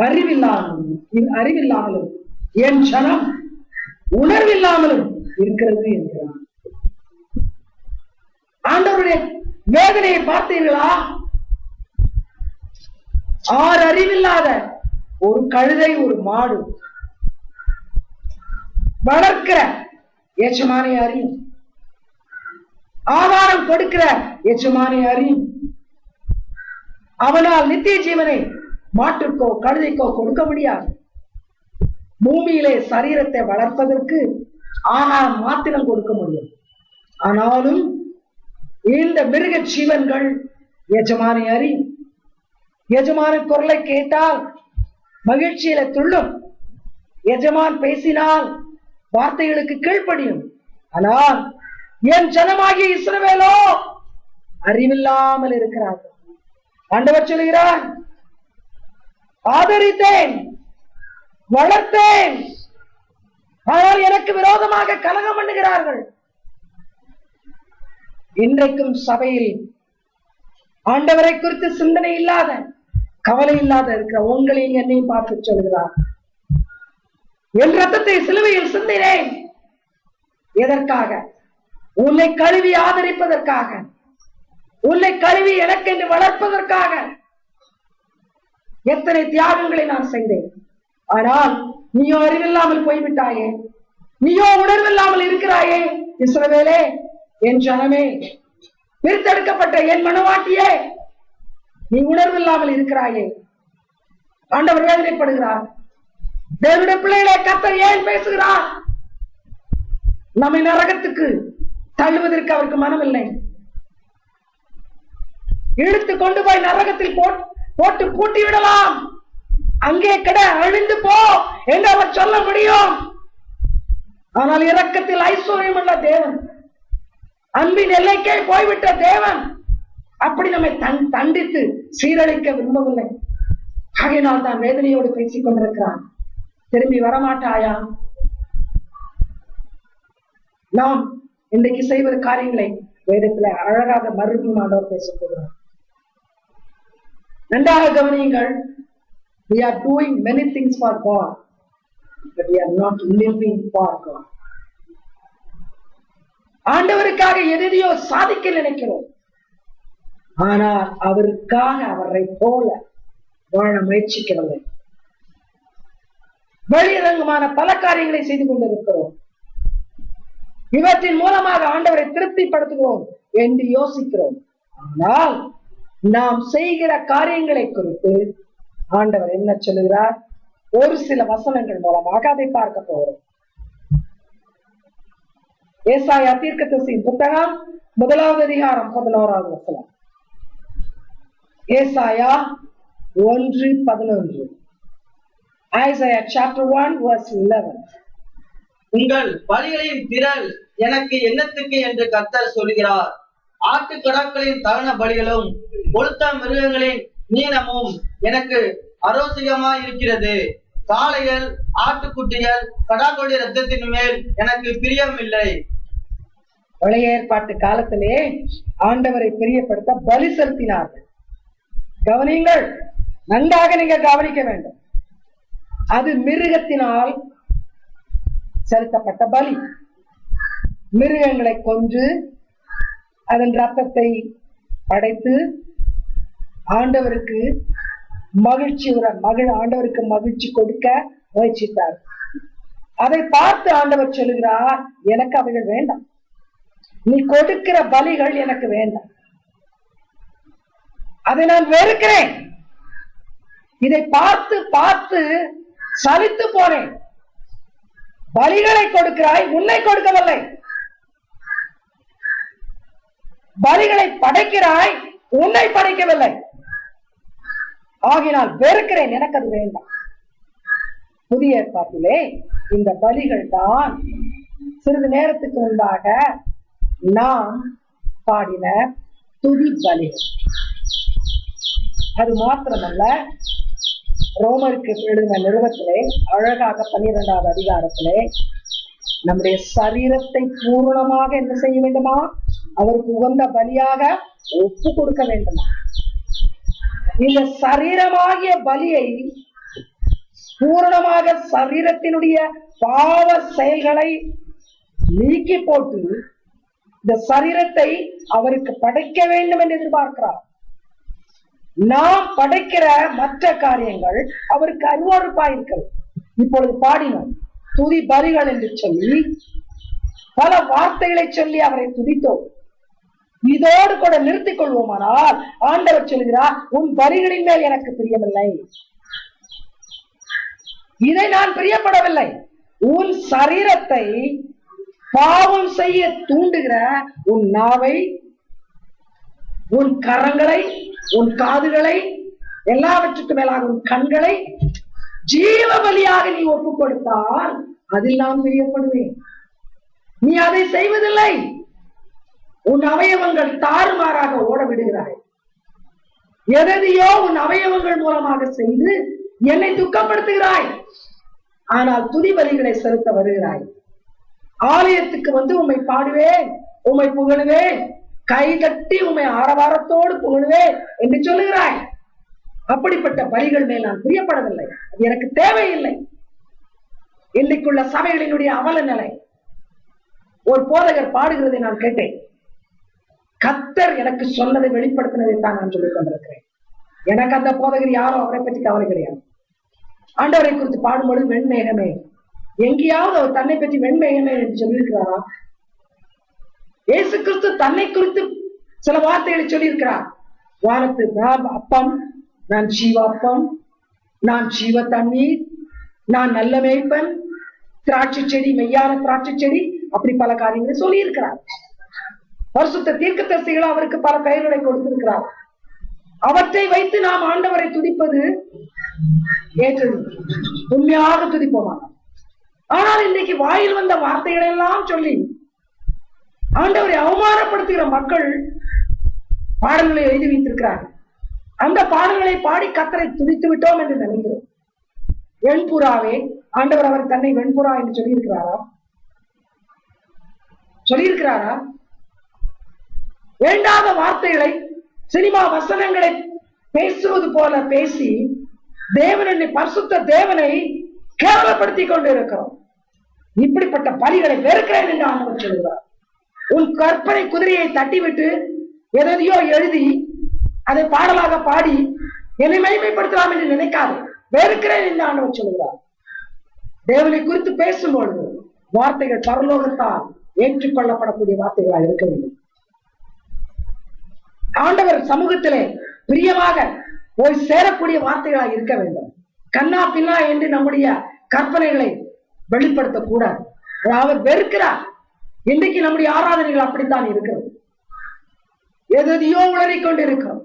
அறிவில்லாமலும் என் ஜனம் உணர்வில்லாமலும் இருக்கிறது என்கிறார். ஆண்டவருடைய வேதனையை பார்த்தீர்களா? ஆறு அறிவில்லாத ஒரு கழுதை, ஒரு மாடு வளர்க்கிற எஜமானை அறியும், ஆதாரம் கொடுக்கிற எஜமானை அறியும். அவனால் நித்திய ஜீவனை மாட்டுக்கோ கழுதைக்கோ கொடுக்க முடியாது. பூமியிலே சரீரத்தை வளர்ப்பதற்கு ஆகாரம் மாத்திரம் கொடுக்க முடியும். ஆனாலும் இந்த மிருக ஜீவன்கள் எஜமானை அறியும். எஜமான குரலை கேட்டால் மகிழ்ச்சியில துள்ளும். எஜமான் பேசினால் வார்த்தைகளுக்கு கீழ்ப்படியும். ஆனால் என் ஜனமாகிய இஸ்ரவேலோ அறிவில்லாமல் இருக்கிறார்கள். ஆண்டவர் சொல்கிறார், ஆதரித்தேன், வளர்த்தேன், ஆனால் எனக்கு விரோதமாக கலகம் பண்ணுகிறார்கள். இன்றைக்கும் சபையில் ஆண்டவரை குறித்து சிந்தனை இல்லாத, கவலை இல்லாத இருக்கிற உங்களையும் என்னையும் பார்த்து சொல்கிறார், என் ரத்தத்தை சிலுவையில் சிந்தினேன். எதற்காக? உன்னை கழுவி ஆதரிப்பதற்காக, உன்னை கழுவி எனக்கென்று வளர்ப்பதற்காக. எத்தனை தியாகங்களை நான் செய்தேன். ஆனால் நீயோ அறிவில்லாமல் போய்விட்டாயே, நீயோ உணர்வில்லாமல் இருக்கிறாயே. இஸ்ரவேலே, என் ஜனமே, பிரித்தெடுக்கப்பட்ட என் மனவாட்டியே, நீ உணர்வில்லாமல் இருக்கிறாயே. ஆண்டவர் வேதனைப்படுகிறார். தேவனுடைய பிள்ளைகளை கர்த்தர் ஏன் பேசுகிறார்? நம்மை நரகத்துக்கு தள்ளுவதற்கு அவருக்கு மனமில்லை. இழுத்து கொண்டு போய் நரகத்தில் போட்டு பூட்டி விடலாம். அங்கே கிட, அழிந்து போ என்று அவர் சொல்ல முடியும். ஆனால் இரக்கத்தில் ஐஸ்வர்யம் உள்ள தேவன், அன்பின் எல்லைக்கே போய்விட்ட தேவன் அப்படி நம்மை தண்டித்து சீரழிக்க விரும்பவில்லை. ஆகையினால் தான் வேதனையோடு பேசிக் கொண்டிருக்கிறான். திரும்பி வரமாட்டாயா? நாம் இன்றைக்கு செய்வது காரியங்களை வேதத்துல அழகாக மறுபடியும் ஆண்டவர் பேசப் போகிறார். நன்றாக கவனியுங்கள். We are doing many things for God, but we are not living for God. ஆண்டவருக்காக எதையோ சாதிக்க நினைக்கிறோம், ஆனால் அவருக்காக அவரை போல வாழ முயற்சிக்கவில்லை. வெளியரங்கமான பல காரியங்களை செய்து கொண்டிருக்கிறோம். இவற்றின் மூலமாக ஆண்டவரை திருப்திப்படுத்துகிறோம் என்று யோசிக்கிறோம். ஆனால் நாம் செய்கிற காரியங்களை குறித்து ஆண்டவர் என்ன சொல்லுகிறார்? ஒரு சில வசனங்கள் மூலமாக அதை பார்க்க போகிறோம். ஏசாயா தீர்க்கதரிசியின் புத்தகம் 1வது அதிகாரம் 11வது வசனம். ஏசாயா 1:11. Isaiah chapter 1 verse 11. உங்கள் பலிகளின் திரள் எனக்கு என்னத்துக்கு என்று கர்த்தர் சொல்கிறார். ஆட்டுக்கடாக்களின் தகன பலிகளும் கொழுத்த மிருகங்களின் நீளமும் எனக்கு அரோசிகமாய் இருக்கிறது. காளைகள், ஆட்டுக்குட்டிகள், கடாக்களுடைய ரத்தத்தின் மேல் எனக்கு பிரியம் இல்லை. பழைய ஏற்பாட்டு காலத்திலே ஆண்டவரை பிரியப்படுத்த பலி செலுத்தினார்கள். கவனிங்கள், நன்றாக நீங்க கவனிக்க வேண்டும். அது மிருகத்தினால் செலுத்தப்பட்ட பலி. மிருகங்களை கொன்று அதன் ரத்தத்தை படைத்து ஆண்டவருக்கு ஆண்டவருக்கு மகிழ்ச்சி கொடுக்க முயற்சித்தார். அதை பார்த்து ஆண்டவர் சொல்லுகிறார், எனக்கு அவைகள் வேண்டாம், நீ கொடுக்கிற பலிகள் எனக்கு வேண்டாம், அதை நான் வெறுக்கிறேன். இதை பார்த்து பார்த்து சலித்து போனேன். பலிகளை கொடுக்கிறாய், உன்னை கொடுக்கவில்லை. பலிகளை படைக்கிறாய், உன்னை படைக்கவில்லை. ஆகினால் வெறுக்கிறேன், எனக்கு அது வேண்டாம். புதிய ஏற்பாட்டிலே இந்த பலிகள் தான் சிறிது நேரத்துக்கு முன்பாக நாம் பாடின துதி பலி. அது மாத்திரமல்ல, ரோமருக்கு எழுதின நிருபத்திலே அழகாக 12வது அதிகாரத்திலே நம்முடைய சரீரத்தை பூரணமாக என்ன செய்ய வேண்டுமா? அவருக்கு உகந்த பலியாக ஒப்பு கொடுக்க வேண்டுமா? இந்த சரீரமாகிய பலியை பூரணமாக சரீரத்தினுடைய பாவ செயல்களை நீக்கி போட்டு இந்த சரீரத்தை அவருக்கு படைக்க வேண்டும் என்று எதிர்பார்க்கிறார். நாம் படைக்கிற மற்ற காரியங்கள் அவருக்கு அருவருப்பாயிருக்கிறது. இப்பொழுது பாடினோம் துதி பலிகள் என்று சொல்லி பல வார்த்தைகளை சொல்லி அவரை துதித்தோம். இதோடு கூட நிறுத்திக் கொள்வோமானால் ஆண்டவர் சொல்கிறார், உன் பலிகளின் மேல் எனக்கு பிரியமில்லை, இதை நான் பிரியப்படவில்லை. உன் சரீரத்தை பாவம் செய்ய தூண்டுகிற உன் நாவை, உன் கரங்களை, உன் காதுகளை, எல்லாவற்றுக்கு மேலாக உன் கண்களை ஜீவ பலியாக நீ ஒப்பு கொடுத்தால் அதில் நான் பிரியப்படுவேன். நீ அதை செய்வதில்லை. உன் அவயவங்கள் தாறுமாறாக ஓட விடுகிறாய். எதையோ உன் அவயவங்கள் மூலமாக செய்து என்னை துக்கப்படுத்துகிறாய். ஆனால் துதி பலிகளை செலுத்த வருகிறாய். ஆலயத்துக்கு வந்து உம்மை பாடுவேன், உம்மை புகழுவேன், கை தட்டி உம்மை ஆரவாரத்தோடு புகழுவேன் என்று சொல்லுகிறாய். அப்படிப்பட்ட பலிகள் மேல் நான் பிரியப்படவில்லை, அது எனக்கு தேவையில்லை. இன்றைக்குள்ள சபைகளினுடைய அவல நிலை. ஒரு போதகர் பாடுகிறதை நான் கேட்டேன். கர்த்தர் எனக்கு சொன்னதை வெளிப்படுத்தினதை தான் நான் சொல்லிக் கொண்டிருக்கிறேன். எனக்கு அந்த போதகர் யாரும் அவரை பற்றி கவலை கிடையாது. ஆண்டவரை குறித்து பாடும்பொழுது வெண்மேகமே, எங்கேயாவது அவர் தன்னை பற்றி வெண்மேகமே என்று சொல்லியிருக்கிறாரா? இயேசு கிறிஸ்து தன்னை குறித்து சில வார்த்தைகளை சொல்லியிருக்கிறார். வானத்து நான் அப்பம், நான் ஜீவாப்பம், நான் ஜீவ தண்ணீர், நான் நல்ல மேய்ப்பன், திராட்சை செடி, மெய்யான திராட்சை செடி, அப்படி பல காரியங்களை சொல்லி இருக்கிறார். பரிசுத்த தீர்க்கதரிசிகள் அவருக்கு பல பெயர்களை கொடுத்திருக்கிறார். அவற்றை வைத்து நாம் ஆண்டவரை துதிப்பது ஏற்றது, உண்மையாக துதிப்போமா? ஆனால் இன்னைக்கு வாயில் வந்த வார்த்தைகளை எல்லாம் சொல்லி ஆண்டவரை அவமானப்படுத்துகிற மக்கள் பாடல்களை எழுதி வைத்திருக்கிறார்கள். அந்த பாடல்களை பாடி கர்த்தரை துதித்து விட்டோம் என்று நினைக்கிறோம். வெண்புறாவே, ஆண்டவர் அவர் தன்னை வெண்புறா என்று சொல்லியிருக்கிறாரா? சொல்லியிருக்கிறாரா? வேண்டாத வார்த்தைகளை, சினிமா வசனங்களை பேசுவது போல பேசி தேவனை, பரிசுத்த தேவனை கேவலப்படுத்தி கொண்டு இருக்கிறோம். இப்படிப்பட்ட பலிகளை வெறுக்கிறேன் என்று ஆண்டவர் சொல்கிறார். உன் கற்பனை குதிரையை தட்டிவிட்டு எதையோ எழுதி அதை பாடலாக பாடி என்னை மகிமைப்படுத்தலாம் என்று நினைக்காது. வெறுக்கிறேன் என்று ஆண்டவர் சொல்கிறார். தேவனை குறித்து பேசும்பொழுது வார்த்தைகள் பரலோகத்தால் ஏற்றுக்கொள்ளப்படக்கூடிய வார்த்தைகளாக இருக்க வேண்டும். ஆண்டவர் சமூகத்திலே பிரியமாக போய் சேரக்கூடிய வார்த்தைகளாக இருக்க வேண்டும். கண்ணா பின்னா என்று நம்முடைய கற்பனைகளை வெளிப்படுத்தக்கூடாது. அவர் வெறுக்கிறார். இன்றைக்கு நம்முடைய ஆராதனைகள் அப்படித்தான் இருக்கிறது. எதையோ உளறிக் கொண்டு இருக்கிறோம்.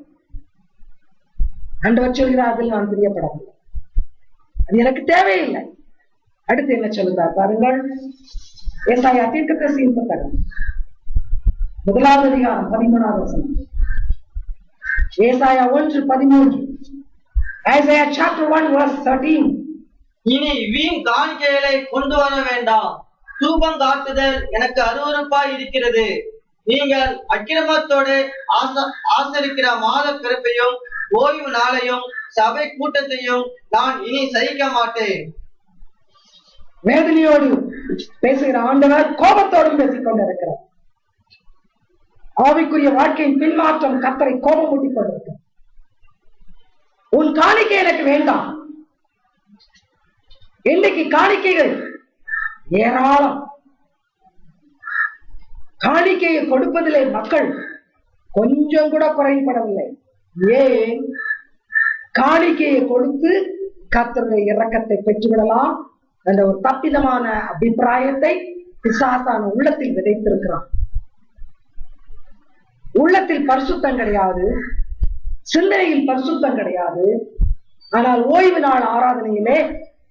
ஆண்டவர் சொல்கிறார், அதில் நான் பிரியப்படவில்லை, அது எனக்கு தேவையில்லை. அடுத்து என்ன சொல்கிறார் பாருங்கள். ஏசாயா தீர்க்கதரிசியின் புத்தகம் 1வது அதிகாரம் 13வது வசனம். ஏசாயா 1:13. Isaiah chapter 1 verse 13. இனி வீண் காணிக்கைகளை கொண்டு வர வேண்டாம், தூபம் காட்டுதல் எனக்கு அருவருப்பாய் இருக்கிறது. நீங்கள் அக்கிரமத்தோடு ஆசரிக்கிற மாத பிறப்பையும் ஓய்வு நாளையும் சபை கூட்டத்தையும் நான் இனி சகிக்க மாட்டேன். வேதனையோடு பேசுகிற ஆண்டவர் கோபத்தோடும் பேசிக் கொண்டிருக்கிறார். ஆவிக்குரிய வாழ்க்கையின் பின்மாற்றம் கர்த்தரை கோபம் ஊட்டிக் கொண்டிருக்கிறார். உன் காணிக்கை எனக்கு வேண்டாம். இன்னைக்கு காணிக்கைகள் ஏராளம். காணிக்கையை கொடுப்பதிலே மக்கள் கொஞ்சம் கூட குறைபடவில்லை. ஏன்? காணிக்கையை கொடுத்து கர்த்தருடைய இரக்கத்தை பெற்றுவிடலாம் என்ற ஒரு தப்பிதமான அபிப்பிராயத்தை பிசாசான உள்ளத்தில் விதைத்திருக்கிறான். உள்ளத்தில் பரிசுத்தம் கிடையாது, சிந்தனையில் பரிசுத்தம் கிடையாது. ஆனால் ஓய்வு நாள் ஆராதனையிலே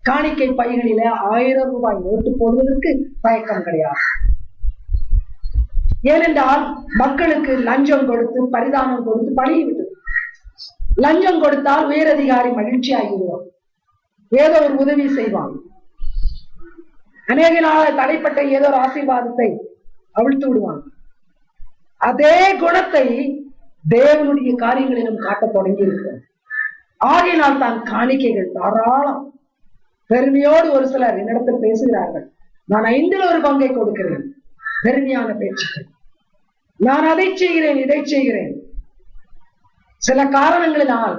காணிக்கை பைகளிலே 1000 ரூபாய் நோட்டு போடுவதற்கு தயக்கம் கிடையாது. ஏனென்றால் மக்களுக்கு லஞ்சம் கொடுத்து பரிதானம் கொடுத்து பழகிவிட்டது. லஞ்சம் கொடுத்தால் உயரதிகாரி மகிழ்ச்சி ஆகிவிடுவான், ஏதோ ஒரு உதவி செய்வான், அநேக நாள் தடைப்பட்ட ஏதோ ஒரு ஆசீர்வாதத்தை அவிழ்த்து விடுவான். அதே குணத்தை தேவனுடைய காரியங்களிலும் காட்டத் தொடங்கி இருக்கிறோம். ஆகையினால் தான் காணிக்கைகள் தாராளம். பெருமையோடு ஒரு சிலர் என்னிடத்தில் பேசுகிறார்கள், நான் 5ல் 1 பங்கை கொடுக்கிறேன். பெருமையான பேச்சுக்கள். நான் அதை செய்கிறேன், இதை செய்கிறேன். சில காரணங்களினால்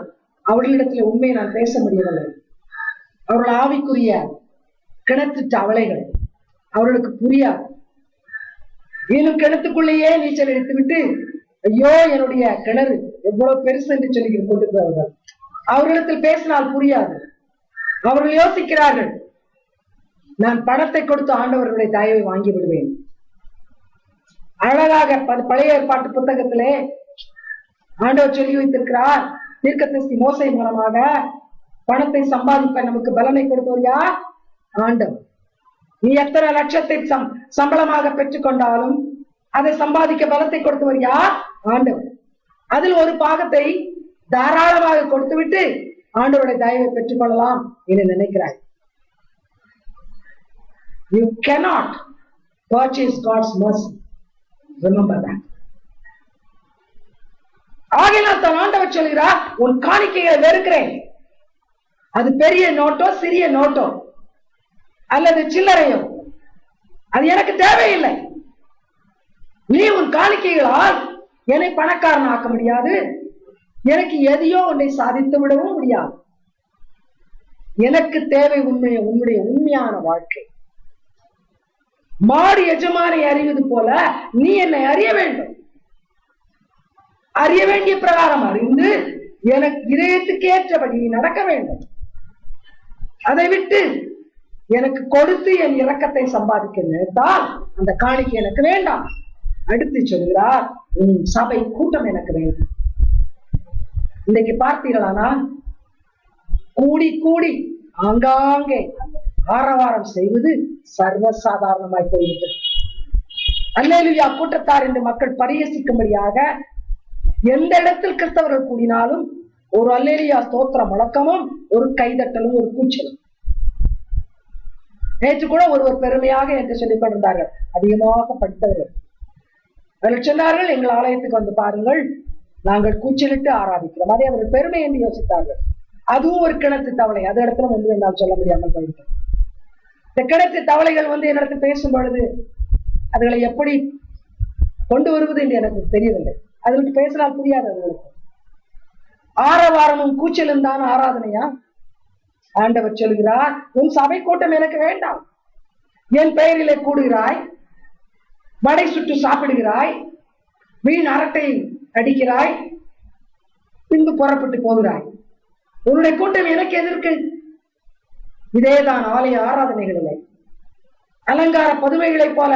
அவர்களிடத்தில் உண்மையை நான் பேச முடியவில்லை. அவர்கள் ஆவிக்குரிய கிணத்து தவளைகள், அவர்களுக்கு புரியாது. இன்னும் கிணத்துக்குள்ளேயே நீச்சல் அடித்து விட்டு ஐயோ என்னுடைய கிணறு எவ்வளவு பெருசு என்று சொல்லி கொண்டிருக்கிறார்கள். அவர்களிடத்தில் பேசினால் புரியாது. அவர்கள் யோசிக்கிறார்கள், நான் பணத்தை கொடுத்து ஆண்டவர்களுடைய தயவை வாங்கி விடுவேன். அழகாக பழைய ஏற்பாட்டு புத்தகத்திலே ஆண்டவர் சொல்லி வைத்திருக்கிறார், தீர்க்கதரிசி மோசே மூலமாக பணத்தை சம்பாதிப்ப நமக்கு பலனை கொடுத்தவர் யார்? ஆண்டவர். நீ எத்தனை லட்சத்தை சம்பளமாக பெற்றுக் கொண்டாலும் அதை சம்பாதிக்க பலத்தை கொடுத்தவர் யார்? ஆண்டவர். அதில் ஒரு பாகத்தை தாராளமாக கொடுத்து விட்டு ஆண்டவருடைய தயவை பெற்றுக் கொள்ளலாம் என்று நினைக்கிறாய். You cannot purchase God's mercy. Remember that. ஆகையால் தான் ஆண்டவர் சொல்கிறார், உன் காணிக்கையை வெறுக்கிறேன். அது பெரிய நோட்டோ சிறிய நோட்டோ அல்லது சில்லறையோ அது எனக்கு தேவையில்லை. நீ உன் காணிக்கைகளால் என்னை பணக்காரன் ஆக்க முடியாது, எனக்கு எதையோ ஒன்றை சாதித்து விடவும் முடியாது. எனக்கு தேவை உன்னுடைய உண்மையான வாழ்க்கை. மாடு எஜமானை அறிவது போல நீ என்னை அறிய வேண்டும். அறிய வேண்டிய பிரகாரம் அறிந்து எனக்கு இதயத்துக்கு ஏற்றபடி நடக்க வேண்டும். அதை விட்டு எனக்கு கொடுத்து என் இரக்கத்தை சம்பாதிக்க நினைத்தால் அந்த காணிக்கை எனக்கு வேண்டாம். அடுத்து சொல்கிறார், உன் சபை கூட்டம் எனக்கு வேண்டும். இன்னைக்கு பார்த்தீர்களானா கூடி கூடி ஆங்காங்கே ஆரவாரம் செய்வது சர்வசாதாரணமாய் போயிருக்கிறது. அல்லேலூயா கூட்டத்தார் என்று மக்கள் பரிகசிக்கும்படியாக எந்த இடத்தில் கிறிஸ்தவர்கள் கூடினாலும் ஒரு அல்லேலூயா ஸ்தோத்திர முழக்கமும் ஒரு கைதட்டலும் ஒரு கூச்சலும். நேற்று கூட ஒருவர் பெருமையாக என்று சொல்லிக் கொண்டிருந்தார்கள், அதிகமாக படித்தவர்கள். அவர்கள் சொன்னார்கள், எங்கள் ஆலயத்துக்கு வந்து பாருங்கள், நாங்கள் கூச்சலிட்டு ஆராதிக்கிறோம். அதை அவர்கள் பெருமை என்று யோசித்தார்கள். அதுவும் ஒரு கிணத்து தவளை. அது இடத்துல வந்து என்னால் சொல்ல முடியாமல் போயிட்டேன். இந்த கிணத்து தவளைகள் வந்து என்னிடத்தில் பேசும் பொழுது அதுகளை எப்படி கொண்டு வருவது என்று எனக்கு தெரியவில்லை. அதுக்கு பேசினால் புரியாது. அதுகளுக்கு ஆரவாரமும் கூச்சலும் தான் ஆராதனையா? ஆண்டவர் சொல்கிறார், உன் சபை கூட்டம் எனக்கு வேண்டாம். என் பெயரிலே கூடுகிறாய், வடை சுட்டு சாப்பிடுகிறாய், வீண் அரட்டை அடிக்கிறாய், பின்பு புறப்பட்டு போகிறாய். உன்னுடைய கூட்டம் எனக்கு எதற்கு? இதேதான் ஆலய ஆராதனைகளிலே அலங்கார பதுமைகளைப் போல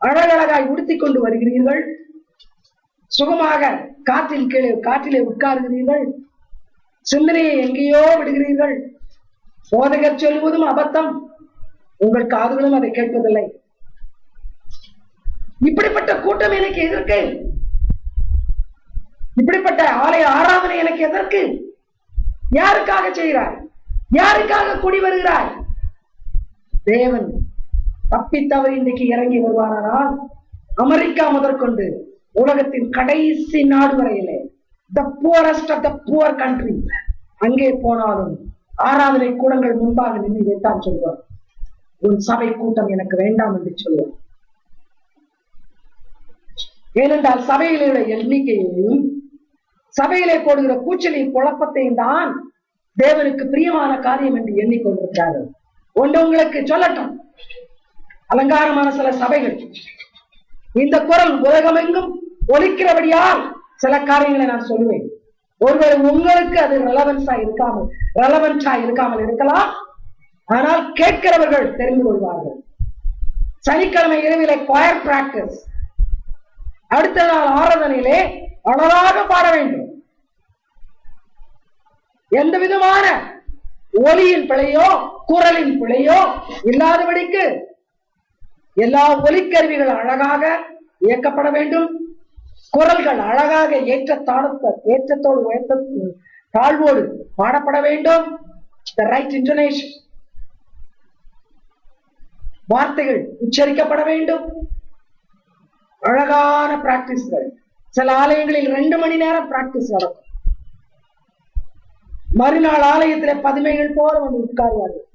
அழகழகாய் உடுத்திக் கொண்டு வருகிறீர்கள். சுகமாக காற்றிலே உட்காருகிறீர்கள். சிந்தனையை எங்கேயோ விடுகிறீர்கள். போதகர் சொல்வதும் அபத்தம், உங்கள் காதுகளும் அதை கேட்பதில்லை. இப்படிப்பட்ட கூட்டம் எனக்கு எதற்கு? இப்படிப்பட்ட ஆலய ஆராதனை எனக்கு எதற்கு? யாருக்காக செய்கிறாய்? யாருக்காக கூடி வருகிறாய்? தேவன் தப்பித்தவர் இன்றைக்கு இறங்கி வருவானால் அமெரிக்கா முதற்கொண்டு உலகத்தின் கடைசி நாடு வரையிலே the poorest of the poor country அங்கே போனாலும் ஆராதனை கூடங்கள் முன்பாக நின்று இதைத்தான் சொல்வார், உன் சபை கூட்டம் எனக்கு வேண்டாம் என்று சொல்வார். ஏனென்றால் சபையிலே எண்ணிக்கையையும் சபையிலே போடுகிற கூச்சலின் குழப்பத்தையும் தான் தேவனுக்கு பிரியமான காரியம் என்று எண்ணிக்கொண்டிருக்கிறார்கள். ஒன்று உங்களுக்கு சொல்லட்டும், அலங்காரமான சில சபைகள் இந்த குரல் உலகமெங்கும் ஒலிக்கிறபடியால் சில காரியங்களை நான் சொல்லுவேன். ஒருவேளை உங்களுக்கு அது ரெலவென்டா இருக்காமல் இருக்கலாம். ஆனால் கேட்கிறவர்கள் தெரிந்து கொள்வார்கள். சனிக்கிழமை இரவிலே choir practice, அடுத்த நாள் ஆராதனையிலே அழகாக பாட வேண்டும். எந்த விதமான ஒலியின் பிழையோ குரலின் பிழையோ இல்லாதபடிக்கு எல்லா ஒலிக்கருவிகள் அழகாக இயக்கப்பட வேண்டும். குரல்கள் அழகாக ஏற்றத்தோடு உயர்த்த தாழ்வோடு பாடப்பட வேண்டும். The right intonation. வார்த்தைகள் உச்சரிக்கப்பட வேண்டும். அழகான பிராக்டிஸ்கள். சில ஆலயங்களில் 2 மணி நேரம் பிராக்டிஸ் நடக்கும். மறுநாள் ஆலயத்திலே பதுமைகள் போல வந்து உட்காருவார்கள்.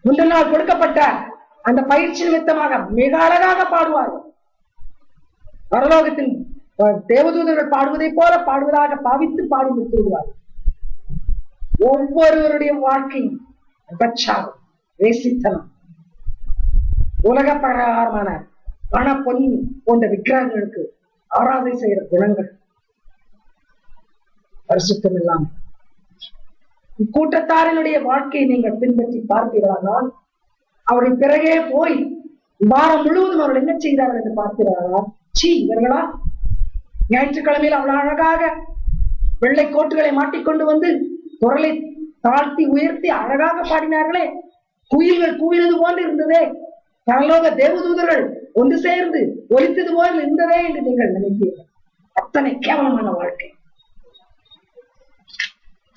முந்தின நாள் கொடுக்கப்பட்ட அந்த பயிற்சி நிமித்தமாக மிக அழகாக பாடுவார்கள். பரலோகத்தில் தேவதூதர்கள் பாடுவதை போல பாடுவதாக பாவித்து பாடி முடித்து விடுவார்கள். ஒவ்வொருவருடைய வாழ்க்கை பச்சாகும், வேசித்தனம், உலக பிரகாரமான பண பொன் போன்ற விக்கிரகங்களுக்கு ஆராதனை செய்கிற குணங்கள், பரிசுத்தம் இல்லாமல் இக்கூட்டத்தாரினுடைய வாழ்க்கையை நீங்கள் பின்பற்றி பார்ப்பீர்களானால் அவர்கள் பிறகே போய் வாரம் முழுவதும் அவர்கள் என்ன செய்தார்கள் என்று பார்க்கிறார்களா? இவர்களா ஞாயிற்றுக்கிழமையில் அவ்வளவு அழகாக வெள்ளை கோட்டுகளை மாட்டிக்கொண்டு வந்து குரலை தாழ்த்தி உயர்த்தி அழகாக பாடினார்களே, குயில்கள் கூவினது போன்று இருந்ததே, பரலோக தேவதூதர்கள் ஒன்று சேர்ந்து ஒலித்தது போல் இருந்ததே என்று நீங்கள் நினைப்பீர்கள். அத்தனை கேவலமான வாழ்க்கை.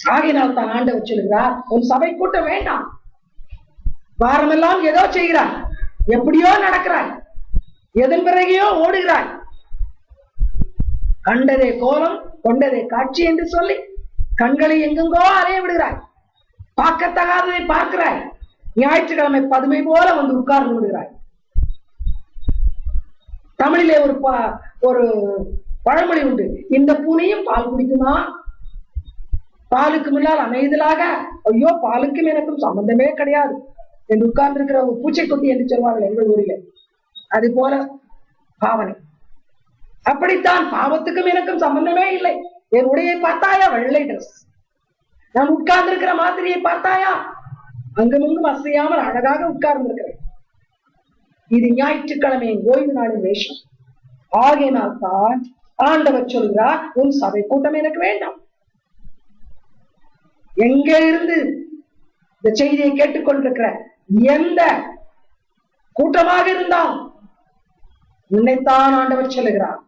ஆகையினால் தான் ஆண்டவர் சொல்கிறார், உன் சபை கூட்டம் வேண்டாம். வாரமெல்லாம் ஏதோ செய்கிறாய், எப்படியோ நடக்கிறாய், எதன் பிறகையோ ஓடுகிறாய், கண்டதே கோலம் கொண்டதே காட்சி என்று சொல்லி கண்களை எங்கெங்கோ அலைய விடுகிறாய், பார்க்கத்தகாததை பார்க்கிறாய், ஞாயிற்றுக்கிழமை பதுமை போல வந்து உட்கார்ந்து விடுகிறாய். தமிழிலே ஒரு பழமொழி உண்டு, இந்த பூனையும் பால் குடிக்குமா? பாலுக்கு முன்னால் அமைதலாக ஐயோ பாலுக்கும் எனக்கும் சம்பந்தமே கிடையாது என்று உட்கார்ந்து இருக்கிற ஒரு பூச்சைக்குட்டி என்று சொல்வார்கள் எங்கள் ஊரிலே. அது போல பாவனை. அப்படித்தான் பாவத்துக்கும் எனக்கும் சம்பந்தமே இல்லை. என் உடையை பார்த்தாயா? வெள்ளை டிரெஸ். நான் உட்கார்ந்து இருக்கிற மாதிரியை பார்த்தாயா? அங்குமிங்கும் அசையாமல் அழகாக உட்கார்ந்து இருக்கிறேன். இது ஞாயிற்றுக்கிழமையின் ஓய்வு நாளின் வேஷம். ஆகையினால் தான் ஆண்டவர் சொல்கிறார், உன் சபை கூட்டம் எனக்கு வேண்டாம். எங்கே இருந்து இந்த செய்தியை கேட்டுக்கொண்டிருக்கிற எந்த கூட்டமாக இருந்தாலும் உன்னைத்தான் ஆண்டவர் சொல்லுகிறார்,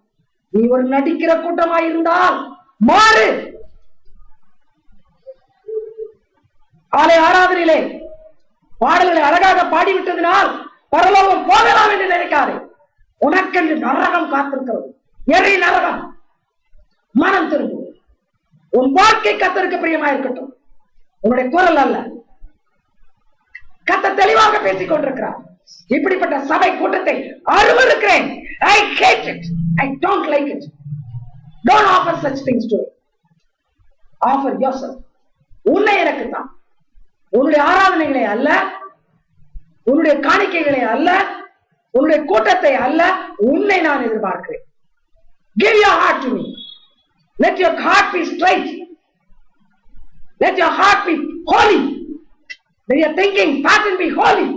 நீ ஒரு நடிக்கிற கூட்டமாக இருந்தால் மாறு. ஆலய ஆராதனையிலே பாடல்களை அழகாக பாடிவிட்டதினால் பரலோகம் போகலாம் என்று நினைக்காதே. உனக்கென்று நரகம் காத்திருக்கிறது, எரி நரகம். மனம் திரும்பும். உன் வாழ்க்கை கர்த்தருக்கு பிரியமாயிருக்கட்டும், உன்னுடைய குரல் அல்ல. கர்த்தர் தெளிவாக பேசிக் கொண்டிருக்கிறார். இப்படிப்பட்ட சபை கூட்டத்தை அருவருக்கிறேன். I hate it. I don't like it. Don't offer such things to me. Offer yourself. உன்னை எனக்கு தான். உன்னுடைய ஆராதனைகளை அல்ல, உன்னுடைய காணிக்கைகளை அல்ல, உன்னுடைய கூட்டத்தை அல்ல, உன்னை நான் எதிர்பார்க்கிறேன். Give your heart to me. Let your heart be straight. Let your heart be holy. Let your thinking pattern be holy.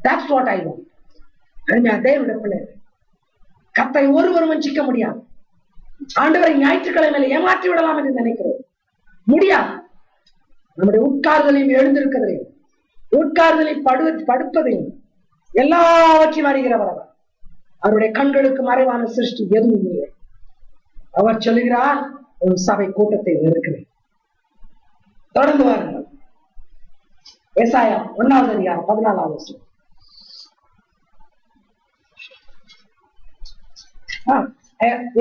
That's what I want. தேவனுடைய பிள்ளைகள், கர்த்தரை ஒருவரும் வஞ்சிக்க முடியாது. ஆண்டவரை ஞாயிற்றுக்கிழமையில ஏமாற்றி விடலாம் என்று நினைக்கிறோம். முடியாது. நம்முடைய உட்கார்தலையும் எழுந்திருக்கிறதையும் உட்கார்தலையும் படுப்பதையும் எல்லாவற்றையும் அறிகிறவர் அவர். அவருடைய கண்களுக்கு மறைவான சிருஷ்டி எதுவும் இல்லை. அவர் சொல்லுகிறார், உன் சபை கூட்டத்தை வெறுக்கிறேன். தொடர்ந்து வாருங்கள். ஏசாயா 1வது அதிகாரம் 14வது வசனம்.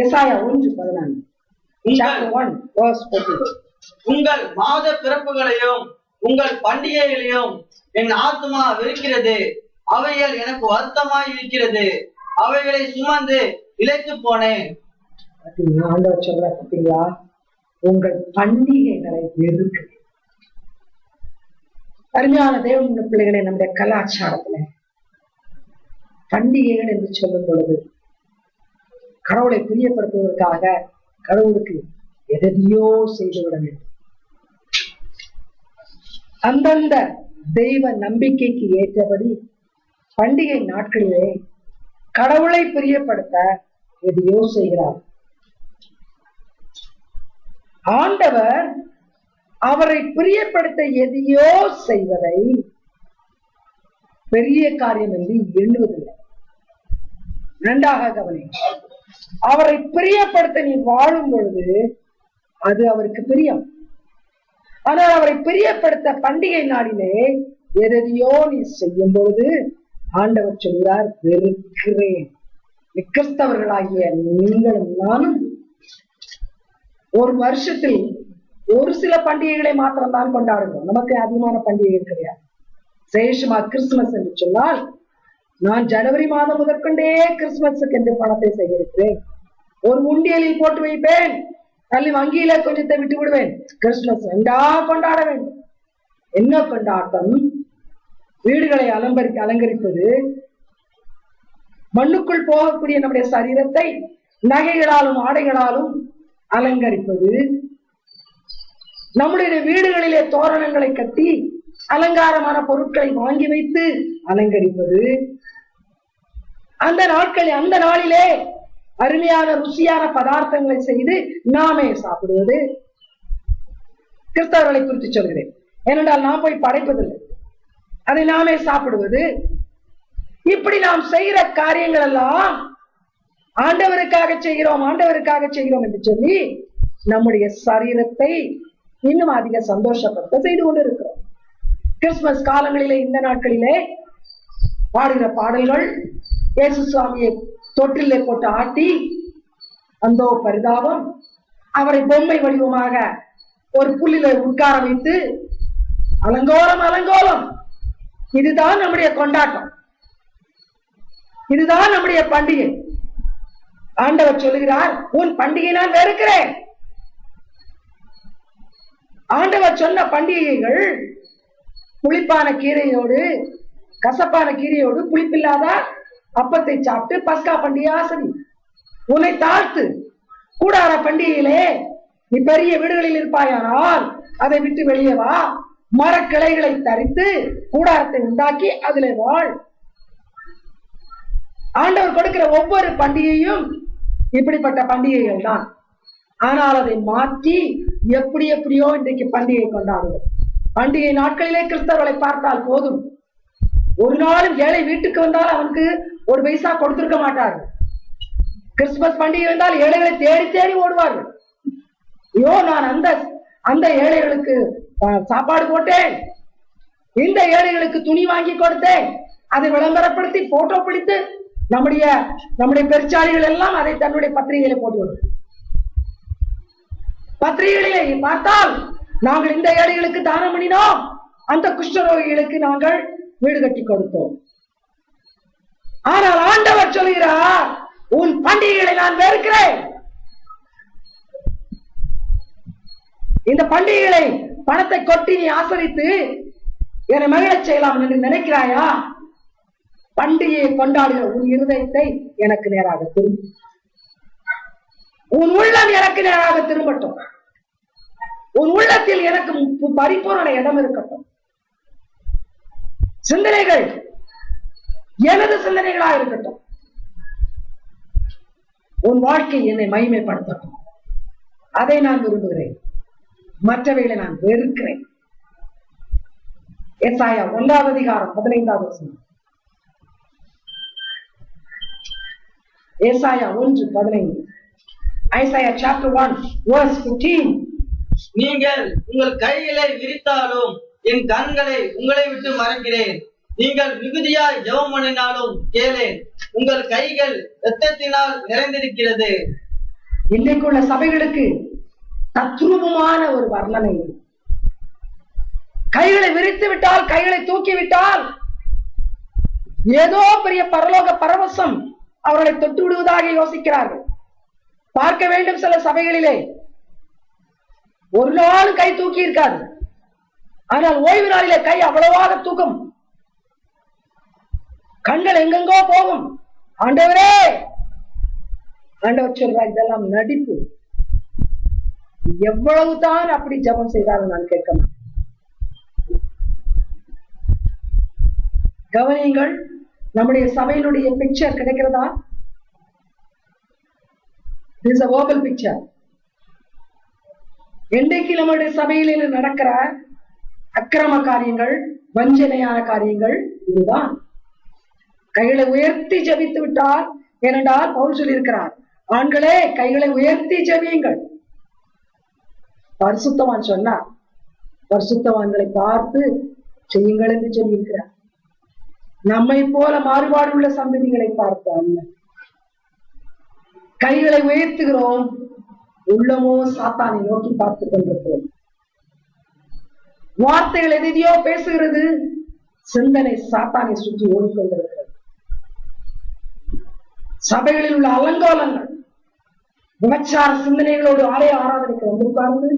ஏசாயா 1:14. Chapter 1 verse 14. உங்கள் மாத பிறப்புகளையும் உங்கள் பண்டிகைகளையும் என் ஆத்துமா வெறுக்கிறது. அவைகள் எனக்கு வருத்தமாய் இருக்கிறது. அவைகளை சுமந்து இழைத்து போனேன். ஆண்டவர் சொல்ற பார்த்தீங்களா, உங்கள் பண்டிகைகளை வெறுக்கிறேன். அருமையான தேவனுடைய பிள்ளைகளை, நம்முடைய கலாச்சாரத்துல பண்டிகைகள் என்று சொல்லும் பொழுது கடவுளை பிரியப்படுத்துவதற்காக கடவுளுக்கு எதையோ செய்துவிட வேண்டும். அந்தந்த தெய்வ நம்பிக்கைக்கு ஏற்றபடி பண்டிகை நாட்களிலே கடவுளை பிரியப்படுத்த எதையோ செய்கிறார். ஆண்டவர் அவரை பிரியப்படுத்த எதையோ செய்வதை பெரிய காரியம் என்று எண்ணுவதில்லை. இரண்டாக கவனி, அவரை பிரியப்படுத்த நீ வாழும் பொழுது அது அவருக்கு பிரியம். ஆனால் அவரை பிரியப்படுத்த பண்டிகை நாளிலே எதையோ நீ செய்யும் பொழுது ஆண்டவர் சொல்கிறார், வெறுக்கிறேன். கிறிஸ்தவர்களாகிய நீங்களும் நானும் ஒரு வருஷத்தில் ஒரு சில பண்டிகைகளை மாத்திரம்தான் கொண்டாடுகிறோம். நமக்கு அதிகமான பண்டிகைகள் கிடையாது. சேஷமா கிறிஸ்துமஸ் என்று சொன்னால், நான் ஜனவரி மாதம் முதற்கொண்டே கிறிஸ்துமஸுக்கு என்று பணத்தை சேகரிக்கிறேன். ஒரு உண்டியலில் போட்டு வைப்பேன், தள்ளி வங்கியில கொஞ்சத்தை விட்டு விடுவேன். கிறிஸ்துமஸ் ரெண்டா கொண்டாட வேண்டும். என்ன கொண்டாட்டம்? வீடுகளை அலங்கரிப்பது, மண்ணுக்குள் போகக்கூடிய நம்முடைய சரீரத்தை நகைகளாலும் ஆடைகளாலும் அலங்கரிப்பது, நம்முடைய வீடுகளிலே தோரணங்களை கட்டி அலங்காரமான பொருட்களை வாங்கி வைத்து அலங்கரிப்பது, அந்த நாளிலே அருமையான ருசியான பதார்த்தங்களை செய்து நாமே சாப்பிடுவது. கிறிஸ்தவர்களை குறித்து சொல்கிறேன், ஏனென்றால் நாம் போய் படைப்பதில்லை, அதை நாமே சாப்பிடுவது. இப்படி நாம் செய்கிற காரியங்கள் எல்லாம் ஆண்டவருக்காக செய்கிறோம் என்று சொல்லி நம்முடைய சரீரத்தை இன்னும் அதிக சந்தோஷப்படுத்த செய்து கொண்டிருக்கிறோம். கிறிஸ்துமஸ் காலங்களிலே, இந்த நாட்களிலே பாடுகிற பாடல்கள், இயேசு சுவாமியை தொட்டிலே போட்டு ஆட்டி, அந்தோ பரிதாபம், அவரை பொம்மை வடிவமாக ஒரு புல்லில உட்கார வைத்து அலங்கோலம். இதுதான் நம்முடைய கொண்டாட்டம், இதுதான் நம்முடைய பண்டிகை. ஆண்டவர் சொல்லுகிறார், உன் பண்டிகை நான் வெறுக்கிறேன். ஆண்டவர் சொன்ன பண்டிகைகள் புளிப்பான கீரையோடு, கசப்பான கீரையோடு, புளிப்பில்லாத அப்பத்தை சாப்பிட்டு பஸ்கா பண்டிகை ஆசரி. உன்னை தாழ்த்து. கூடார பண்டிகையிலே நீ பெரிய வீடுகளில் இருப்பாயானால் அதை விட்டு வெளியே வா. மரக்கிளைகளை தரித்து கூடாரத்தை உண்டாக்கி அதிலே வாழ். ஆண்டவர் கொடுக்கிற ஒவ்வொரு பண்டிகையும் இப்படிப்பட்ட பண்டிகைகள் தான். ஆனால் அதை மாற்றி எப்படியோ இன்றைக்கு பண்டிகை கொண்டாடுவோம். பண்டிகை நாட்களிலே கிறிஸ்தவர்களை பார்த்தால் போதும், ஒரு நாளும் ஏழை வீட்டுக்கு வந்தால் அவனுக்கு ஒரு பைசா கொடுத்திருக்க மாட்டார்கள். கிறிஸ்துமஸ் பண்டிகை வந்தால் ஏழைகளை தேடி தேடி ஓடுவார்கள். ஐயோ, நான் அந்த ஏழைகளுக்கு சாப்பாடு போட்டேன், இந்த ஏழைகளுக்கு துணி வாங்கி கொடுத்தேன், அதை விளம்பரப்படுத்தி போட்டோ பிடித்து நம்முடைய பெருச்சாளிகள் எல்லாம் அதை தன்னுடைய பத்திரிகையில போட்டு, பத்திரிகைகளிலே பார்த்தால் நாங்கள் இந்த ஏழைகளுக்கு தானம் பண்ணினோம், அந்த குஷ்டரோகிகளுக்கு நாங்கள் வீடு கட்டி கொடுத்தோம். ஆனால் ஆண்டவர் சொல்கிறார், உன் பண்டிகைகளை நான் வெறுக்கிறேன். இந்த பண்டிகைகளை பணத்தை கொட்டி நீ ஆசரித்து என்னை மகிழச் செய்யலாம் என்று நினைக்கிறாயா? பண்டிகையை கொண்டாடுகிற உன் இருதயத்தை எனக்கு நேராக திரும்பும். உன் உள்ளம் எனக்கு நேராக திரும்பட்டும். உன் உள்ளத்தில் எனக்கு பரிபூரண இடம் இருக்கட்டும். சிந்தனைகள் எனது சிந்தனைகளாக இருக்கட்டும். உன் வாழ்க்கை என்னை மகிமைப்படுத்தட்டும். அதை நான் விரும்புகிறேன், மற்றவைகளை நான் வெறுக்கிறேன். ஏசாயா 1 அதிகாரம் 15வது வசனம். ஏசாயா 1:15. Isaiah chapter 1 verse 15. நீங்கள் உங்கள் கைகளை விரித்தாலும் என் கண்களை உங்களை விட்டு மறைக்கிறேன். நீங்கள் மிகுதியாய் ஜெபம் பண்ணினாலும் கேளேன். உங்கள் கைகள் இரத்தத்தினால் நிறைந்திருக்கிறது. இன்றைக்குள்ள சபைகளுக்கு தத்ரூபமான ஒரு வர்ணனை. கைகளை விரித்து விட்டால், கைகளை தூக்கி விட்டால் ஏதோ பெரிய பரலோக பரவசம் அவர்களை தொட்டு விடுவதாக யோசிக்கிறார்கள். பார்க்க வேண்டும், சில சபைகளிலே ஒரு நாள் கை தூக்கி இருக்காது, ஆனால் ஓய்வு நாளிலே கை அவ்வளவாக தூக்கும். கண்கள் எங்கெங்கோ போகும். ஆண்டவரே, ஆண்டவர் சொல்றார், இதெல்லாம் நடிப்பு. எவ்வளவுதான் அப்படி ஜெபம் செய்தாலும் நான் கேட்க மாட்டேன். கவனியுங்கள், நம்முடைய சபையினுடைய பிக்சர் கிடைக்கிறதா? This is a verbal picture. இன்றைக்கு நம்முடைய சபையில நடக்கிற அக்கிரம காரியங்கள், வஞ்சனையான காரியங்கள் இதுதான். கைகளை உயர்த்தி ஜெபித்து விட்டால், ஏனென்றால் பவுல் சொல்லியிருக்கிறார், ஆண்களே கைகளை உயர்த்தி ஜெபியுங்கள். பரிசுத்தவான் சொன்னார், பரிசுத்தவான்களை பார்த்து செய்யுங்கள் என்று சொல்லியிருக்கிறார். நம்மை போல மாறுபாடு உள்ள சந்ததிகளை பார்த்து அல்ல. கைகளை உயர்த்துகிறோம், உள்ளமோ சாத்தானை நோக்கி பார்த்துக் கொண்டிருக்கிறோம். வார்த்தைகள் எதையோ பேசுகிறது, சிந்தனை சாத்தானை சுற்றி ஓடிக்கொண்டிருக்கிறது. சபைகளில் உள்ள அலங்கோலங்கள், விபச்சார சிந்தனைகளோடு ஆலய ஆராதனைக்கு வந்து உட்கார்ந்து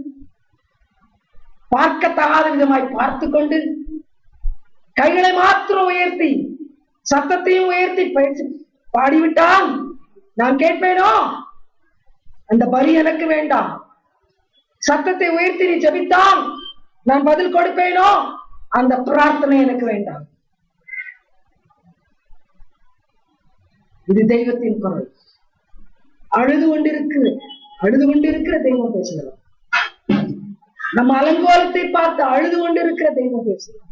பார்க்கத்தகாத விதமாய் பார்த்து கொண்டு கைகளை மாத்திரம் உயர்த்தி சத்தத்தையும் உயர்த்தி பாடிவிட்டால் நான் கேட்பேனோ? அந்த பலி எனக்கு வேண்டாம். சத்தத்தை உயர்த்தி நீ ஜெபித்தால் நான் பதில் கொடுப்பேனோ? அந்த பிரார்த்தனை எனக்கு வேண்டாம். இது தெய்வத்தின் குரல். அழுது கொண்டிருக்கிற தெய்வம் பேசுகிறோம். நம்ம அலங்கோலத்தை பார்த்து அழுது கொண்டிருக்கிற தெய்வம் பேசுகிறோம்.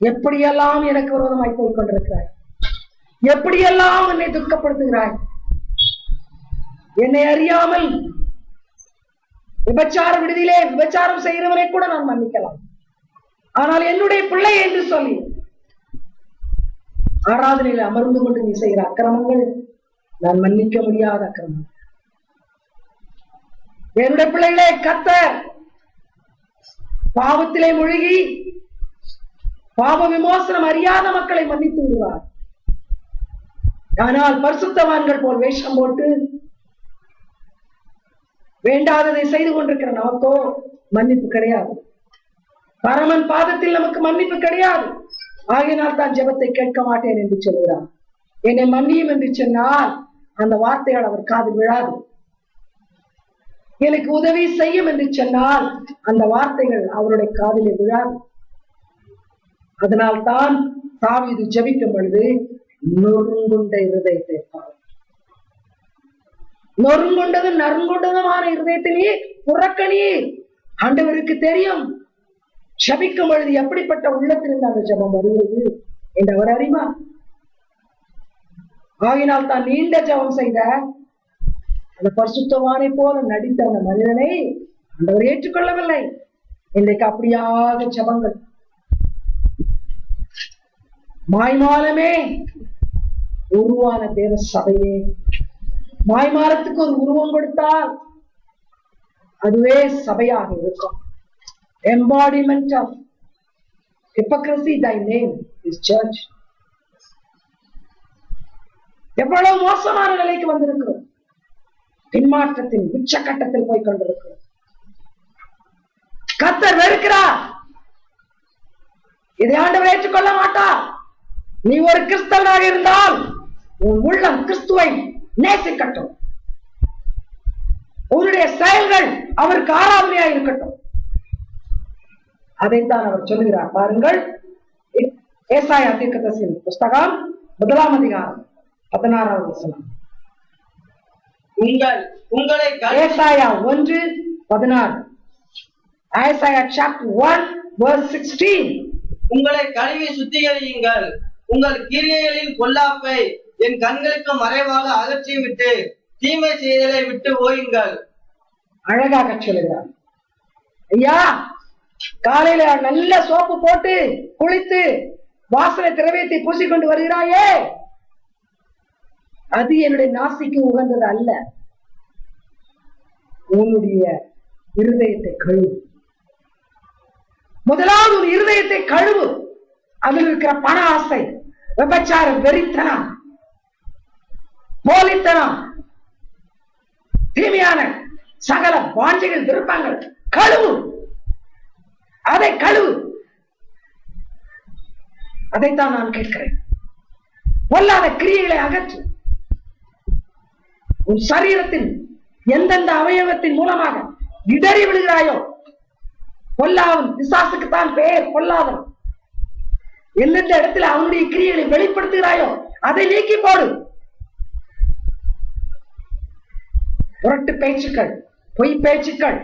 எப்படியெல்லாம் எனக்கு விரோதமாய் போய் கொண்டிருக்கிறாய், எப்படியெல்லாம் என்னை துக்கப்படுத்துகிறாய், என்னை அறியாமல் விபச்சார விடுதியிலே விபச்சாரம் செய்கிறவரை கூட நான் மன்னிக்கலாம், ஆனால் என்னுடைய பிள்ளை என்று சொல்லி ஆராதனையில் அமர்ந்து கொண்டு நீ செய்கிற அக்கிரமங்கள் நான் மன்னிக்க முடியாத அக்கிரமம். என்னுடைய பிள்ளைகளே, கர்த்தர் பாவத்திலே மூழ்கி பாவ விமோசனம் அறியாத மக்களை மன்னித்து விடுவார். ஆனால் பரிசுத்தவான்கள் போல் வேஷம் போட்டு வேண்டாததை செய்து கொண்டிருக்கிற நமக்கோ மன்னிப்பு கிடையாது. பரமன் பாதத்தில் நமக்கு மன்னிப்பு கிடையாது. ஆகையினால் தான் ஜெபத்தை கேட்க மாட்டேன் என்று சொல்கிறார். என்னை மன்னியும் என்று சொன்னால் அந்த வார்த்தைகள் அவர் காதில் விழாது. எனக்கு உதவி செய்யும் என்று சொன்னால் அந்த வார்த்தைகள் அவருடைய காதிலே விழாது. அதனால் தான் தாவீது ஜெபிக்கும் பொழுது நொறுங்குண்ட இருதயத்தை பார், நொறுங்குண்டதும் நறுங்குண்டதுமான இருதயத்திலேயே புறக்கணி. ஆண்டவருக்கு தெரியும் ஜெபிக்கும் பொழுது எப்படிப்பட்ட உள்ளத்திலிருந்து அந்த ஜெபம் வருகிறது என்று அவர் அறிவார். ஆகினால் தான் நீண்ட ஜெபம் செய்த அந்த பரிசுத்தவானை போல நடித்த அந்த மனிதனை ஆண்டவர் ஏற்றுக்கொள்ளவில்லை. இன்றைக்கு அப்படியாக ஜெபங்கள் மாய்மாலமே உருவான தேவ சபையே, மாய்மாலத்துக்கு ஒரு உருவம் கொடுத்தால் அதுவே சபையாக இருக்கும். Embodiment of hypocrisy, thy name is church. எவ்வளவு மோசமான நிலைக்கு வந்திருக்கிறோம். பின்மாற்றத்தின் உச்சகட்டத்தில் போய் கொண்டிருக்கிறோம். கர்த்தர் வெறுக்கிறார். இதை ஆண்டவர் ஏற்றுக்கொள்ள மாட்டார். நீ ஒரு கிறிஸ்தவனாக இருந்தால் உன் உள்ளம் கிறிஸ்துவை நேசிக்கட்டும். உன்னுடைய செயல்கள் அவருக்கு ஆராதனையாக இருக்கட்டும். அதைத்தான் அவர் சொல்லுகிறார். பாருங்கள், ஏசாயா தீர்க்கதரிசியின் புஸ்தகம் 1ஆம் அதிகாரம் 16வது வசனம். ஏசாயா 1:16. Isaiah chapter 1 verse 16. உங்களை கழுவி சுத்திகரியுங்கள், உங்கள் கிரியைகளின் பொல்லாப்பை என் கண்களுக்கு மறைவாக அகற்றிவிட்டு தீமை செய்தலை விட்டு ஓயுங்கள். அழகாக சொல்லுகிறார். ஐயா, காலையில நல்ல சோப்பு போட்டு குளித்து வாசனை திரவியத்தை பூசிக்கொண்டு வருகிறாயே, அது என்னுடைய நாசிக்கு உகந்தது அல்ல. உன்னுடைய இருதயத்தை கழுவு. முதலாவது ஒரு இருதயத்தை கழுவு. அதில் இருக்கிற பண ஆசை, விபச்சார வெறித்தனம், போலித்தனம், தீமையான சகல வாஞ்சைகள், விருப்பங்கள் கழுவு. அதை கழுவு. அதைத்தான் நான் கேட்கிறேன். பொல்லாத கிரியைகளை அகற்று. உன் சரீரத்தின் எந்தெந்த அவயவத்தின் மூலமாக இடறி விடுகிறாயோ, பொல்லாதவன் பிசாசுக்குத்தான் பெயர் பொல்லாதவன், எந்தெந்த இடத்துல அவனுடைய கிரியைகளை வெளிப்படுத்துகிறாயோ அதை நீக்கி போடு. புரட்டு பேச்சுக்கள், பொய் பேச்சுக்கள்,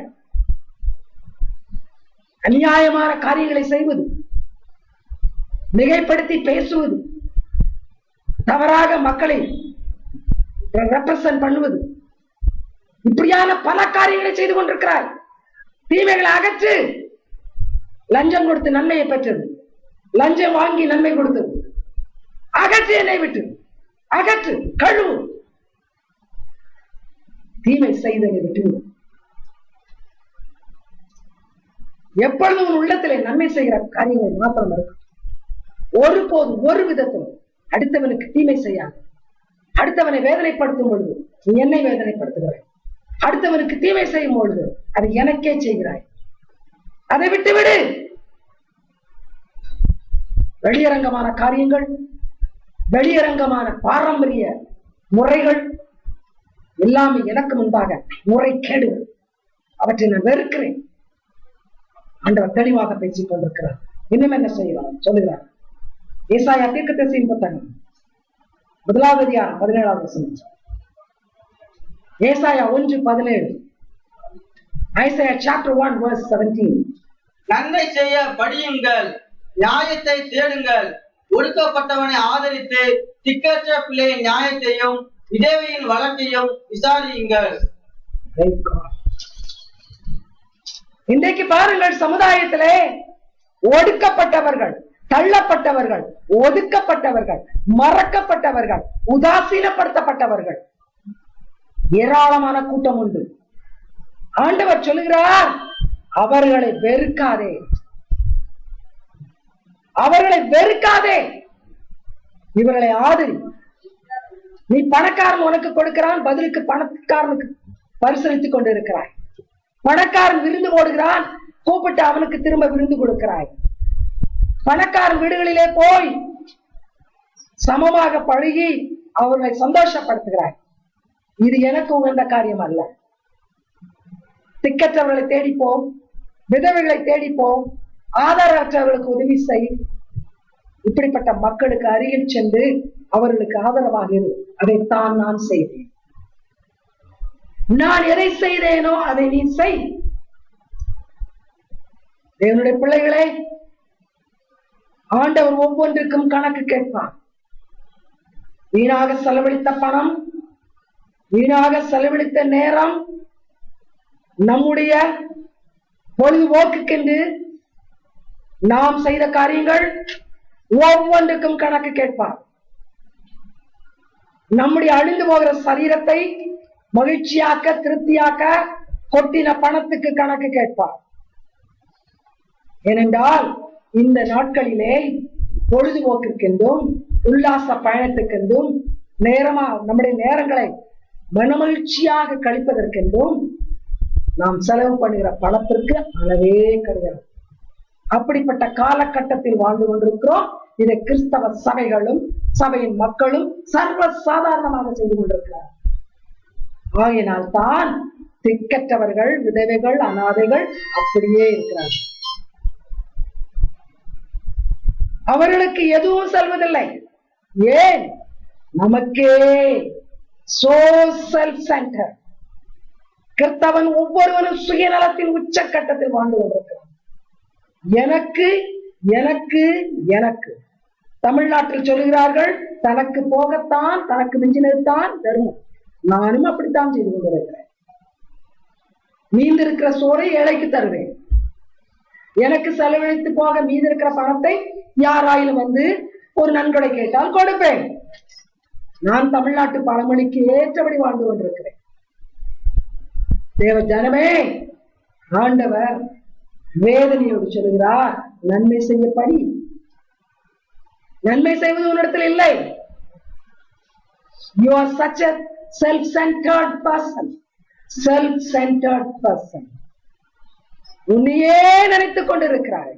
அநியாயமான காரியங்களை செய்வது, மிகைப்படுத்தி பேசுவது, தவறாக மக்களை ரெப்ரசன்ட் பண்ணுவது, இப்படியான பல காரியங்களை செய்து கொண்டிருக்கிறாய். தீமைகளை அகற்று. லஞ்சம் கொடுத்து நன்மையை பெற்றது, லஞ்சம் வாங்கி நன்மை கொடுத்தது, அகற்று. என்னை விட்டு அகற்று, கழுவு. தீமை செய்ததை விட்டு எப்பொழுதும் உன் உள்ளத்திலே நன்மை செய்கிற காரியங்கள் மாத்திரம் இருக்கும். ஒருபோதும் ஒரு விதத்திலும் அடுத்தவனுக்கு தீமை செய்யாது. அடுத்தவனை வேதனைப்படுத்தும் பொழுது நீ என்னை வேதனைப்படுத்துகிறாய். அடுத்தவனுக்கு தீமை செய்யும் பொழுது அது எனக்கே செய்கிறாய். அதை விட்டுவிடு. வெளியரங்கமான காரியங்கள், வெளியரங்கமான பாரம்பரிய முறைகள் எல்லாமே எனக்கு முன்பாக முறைகேடுகள். அவற்றை நான் வெறுக்கிறேன். ஆண்டவர் தெளிவாக பேசிக் கொண்டிருக்கிறார். இன்னும் என்ன செய்யலாம் சொல்லுகிறார். ஏசாயா தீர்க்கதரிசியின் புத்தகம் 1வது அதிகாரம் 17வது வசனம். ஏசாயா 1:17. Isaiah chapter 1 verse 17. நன்மை செய்ய படியுங்கள், நியாயத்தை தேடுங்கள், ஒடுக்கப்பட்டவனை ஆதரித்து திக்கற்ற பிள்ளையின் நியாயத்தையும் விதவையின் வழக்கையும் விசாரியுங்கள். இன்றைக்கு பாருங்கள், சமுதாயத்திலே ஒடுக்கப்பட்டவர்கள், தள்ளப்பட்டவர்கள், ஒதுக்கப்பட்டவர்கள், மறக்கப்பட்டவர்கள், உதாசீனப்படுத்தப்பட்டவர்கள் ஏராளமான கூட்டம் உண்டு. ஆண்டவர் சொல்லுகிறார், அவர்களை வெறுக்காதே, அவர்களை வெறுக்காதே, இவர்களை ஆதரி. நீ பணக்காரன் உனக்கு கொடுக்கிறான், பதிலுக்கு பணக்காரனுக்கு பரிசளித்துக் கொண்டிருக்கிறாய். பணக்காரன் விருந்து போடுகிறான், கூப்பிட்டு அவனுக்கு திரும்ப விருந்து கொடுக்கிறாய். பணக்காரன் வீடுகளிலே போய் சமமாக பழகி அவர்களை சந்தோஷப்படுத்துகிறாய். இது எனக்கு உகந்த காரியம் அல்ல. திக்கற்றவர்களை தேடிப்போம், விதவைகளை தேடிப்போம், ஆதரவற்றவர்களுக்கு உதவி செய். இப்படிப்பட்ட மக்களுக்கு அருகில் சென்று அவர்களுக்கு ஆதரவாக இரு. அதைத்தான் நான் செய்தேன். நான் எதை செய்தேனோ அதை நீ செய். தேவனுடைய பிள்ளைகளே, ஆண்டவர் ஒவ்வொன்றுக்கும் கணக்கு கேட்பார். வீணாக செலவழித்த பணம், வீணாக செலவழித்த நேரம், நம்முடைய பொழுதுபோக்குக்கென்று நாம் செய்த காரியங்கள் ஒவ்வொன்றுக்கும் கணக்கு கேட்பார். நம்முடைய அழிந்து போகிற சரீரத்தை மகிழ்ச்சியாக்க, திருப்தியாக்க கொட்டின பணத்துக்கு கணக்கு கேட்பார். ஏனென்றால் இந்த நாட்களிலே பொழுதுபோக்கிற்கென்றும் உல்லாச பயணத்துக்கென்றும் நம்முடைய நேரங்களை மனமகிழ்ச்சியாக கழிப்பதற்கென்றும் நாம் செலவு பண்ணுகிற பணத்திற்கு அளவே கிடையாது. அப்படிப்பட்ட காலகட்டத்தில் வாழ்ந்து கொண்டிருக்கிறோம். இதை கிறிஸ்தவ சபைகளும் சபையின் மக்களும் சர்வ சாதாரணமாக செய்து கொண்டிருக்கிறார். ஆகினால் தான் திக்கற்றவர்கள், விதவைகள், அனாதைகள் அப்படியே இருக்கிறார்கள். அவர்களுக்கு எதுவும் செல்வதில்லை. ஏன்? நமக்கே சோ செல்ஃப் சென்டர். கிறிஸ்தவன் ஒவ்வொருவனும் சுயநலத்தின் உச்சக்கட்டத்தில் வாழ்ந்து கொண்டிருக்கிறான். எனக்கு எனக்கு எனக்கு தமிழ்நாட்டில் சொல்லுகிறார்கள், தனக்கு போகத்தான், தனக்கு மிஞ்சினதுதான் தர்மம். நானும் அப்படித்தான் செய்து கொண்டிருக்கிறேன். மீந்திருக்கிற சோறை ஏழைக்கு தருவேன். எனக்கு செலவழித்து போக மீதி இருக்கிற பணத்தை யாராயிலும் வந்து ஒரு நன்கொடை கேட்டால் கொடுப்பேன். நான் தமிழ்நாட்டு பழமொழிக்கு ஏற்றபடி வாழ்ந்து கொண்டிருக்கிறேன். தேவ ஜனமே, ஆண்டவர் வேதனையோடு சொல்லுகிறார், நன்மை செய்யப்படி. நன்மை செய்வது உன்னிடத்தில் இல்லை. You are such a self-centered person. Self-centered person. உன்னையே நினைத்துக் கொண்டிருக்கிறாய்.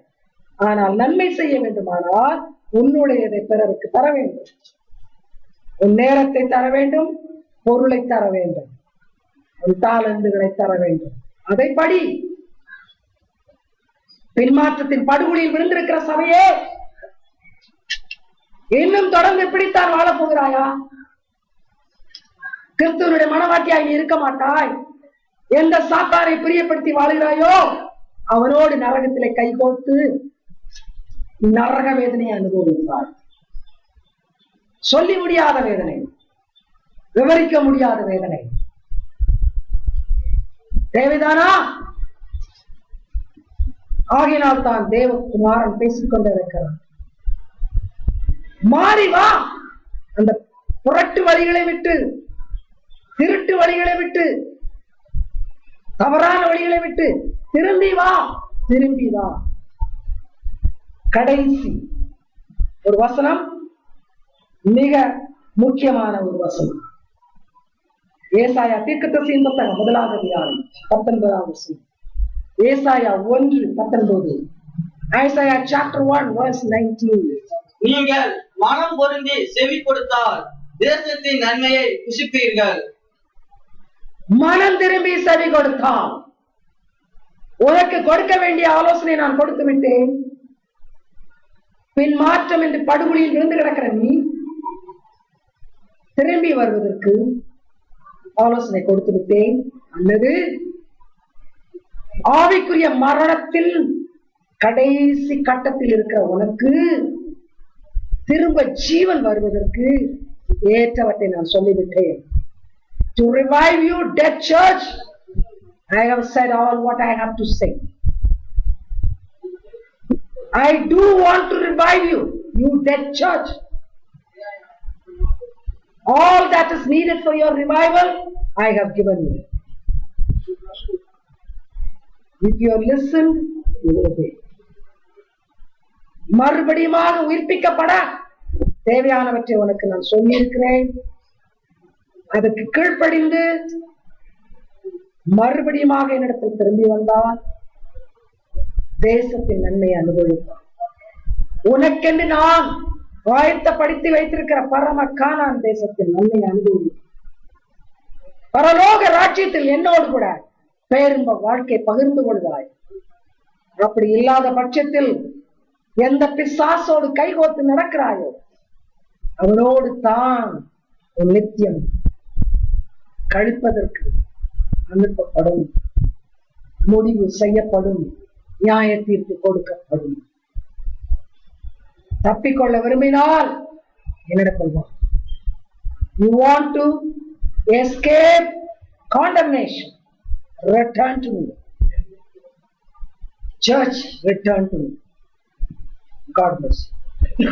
ஆனால் நன்மை செய்ய வேண்டுமானால் உன்னுடையதை பிறருக்கு தர வேண்டும். உன் நேரத்தை தர வேண்டும், பொருளை தர வேண்டும், உன் தாளந்துகளை தர வேண்டும். அதை படி. பின்மாற்றத்தின் படுகொலியில் விழுந்திருக்கிற சபையே, இன்னும் தொடர்ந்து இப்படித்தான் வாழப் போகிறாயா? கிறிஸ்துவனுடைய மனவாட்டியாய் நீ இருக்க மாட்டாய். எந்த சாத்தானை பிரியப்படுத்தி வாழுகிறாயோ அவனோடு நரகத்திலே கைகோர்த்து நரக வேதனை அனுபவிப்பார். சொல்லி முடியாத வேதனை, விவரிக்க முடியாத வேதனை. தேவைதானா? ஆகினால் தான் தேவகுமாரன் பேசிக் கொண்டிருக்கிறார். மாறி வா, அந்த புரட்டு வழிகளை விட்டு, திருட்டு வழிகளை விட்டு, தவறான வழிகளை விட்டு திரும்பி வா, திரும்பி வா. கடைசி ஒரு வசனம், மிக முக்கியமான ஒரு வசனம். ஏசாயா தீர்க்கதரிசியின் புத்தகம் 1வது அதிகாரம் 19வது வசனம். ஏசாயா 1:19. Isaiah chapter 1 verse 19. நீங்கள் மனம் பொருந்தி செவி கொடுத்தால் தேசத்தின் நன்மையை புசிப்பீர்கள். மனம் திரும்பி செவி கொடுத்தால், உனக்கு கொடுக்க வேண்டிய ஆலோசனை நான் கொடுத்து விட்டேன். பின் மாற்றம் என்று படுகொலியில் விழுந்து கிடக்கிற நீ திரும்பி வருவதற்கு ஆலோசனை கொடுத்து விட்டேன். அல்லது ஆவிக்குரிய மரணத்தில் கடைசி கட்டத்தில் இருக்கிற உனக்கு திரும்ப ஜீவன் வருவதற்கு ஏற்றவற்றை நான் சொல்லிவிட்டேன். To revive you, dead church, I have said all what I have to say. I do want to revive you, you dead church. All that is needed for your revival, I have given you. If you listen, you will obey. மறுபடியுமாக உயிர்ப்பிக்கப்பட தேவையானவற்றை உனக்கு நான் சொல்லி இருக்கிறேன். அதற்கு கீழ்ப்படிந்து மறுபடியுமாக என்னிடத்தில் திரும்பி வந்தால் தேசத்தின் நன்மையை அனுபவிப்பார். உனக்கென்று நான் ஆயத்தப்படுத்தி வைத்திருக்கிற பரம கானான் தேசத்தின் நன்மையை அனுபவிப்பார். பரலோக ராஜ்யத்தில் என்னோடு கூட பேரின்ப வாழ்க்கை பகிர்ந்து கொள்வாய். அப்படி இல்லாத பட்சத்தில் எந்த பிசாசோடு கைகோத்து நடக்கிறாயோ அவனோடு தான் நித்தியம் கழிப்பதற்கு அனுப்பப்படும், முடிவு செய்யப்படும், நியாய தீர்ப்பு கொடுக்கப்படும். தப்பிக்கொள்ள விரும்பினால் என்னிடத்தில் வா. You want to escape condemnation? Return to me. Church, return to me. God bless you.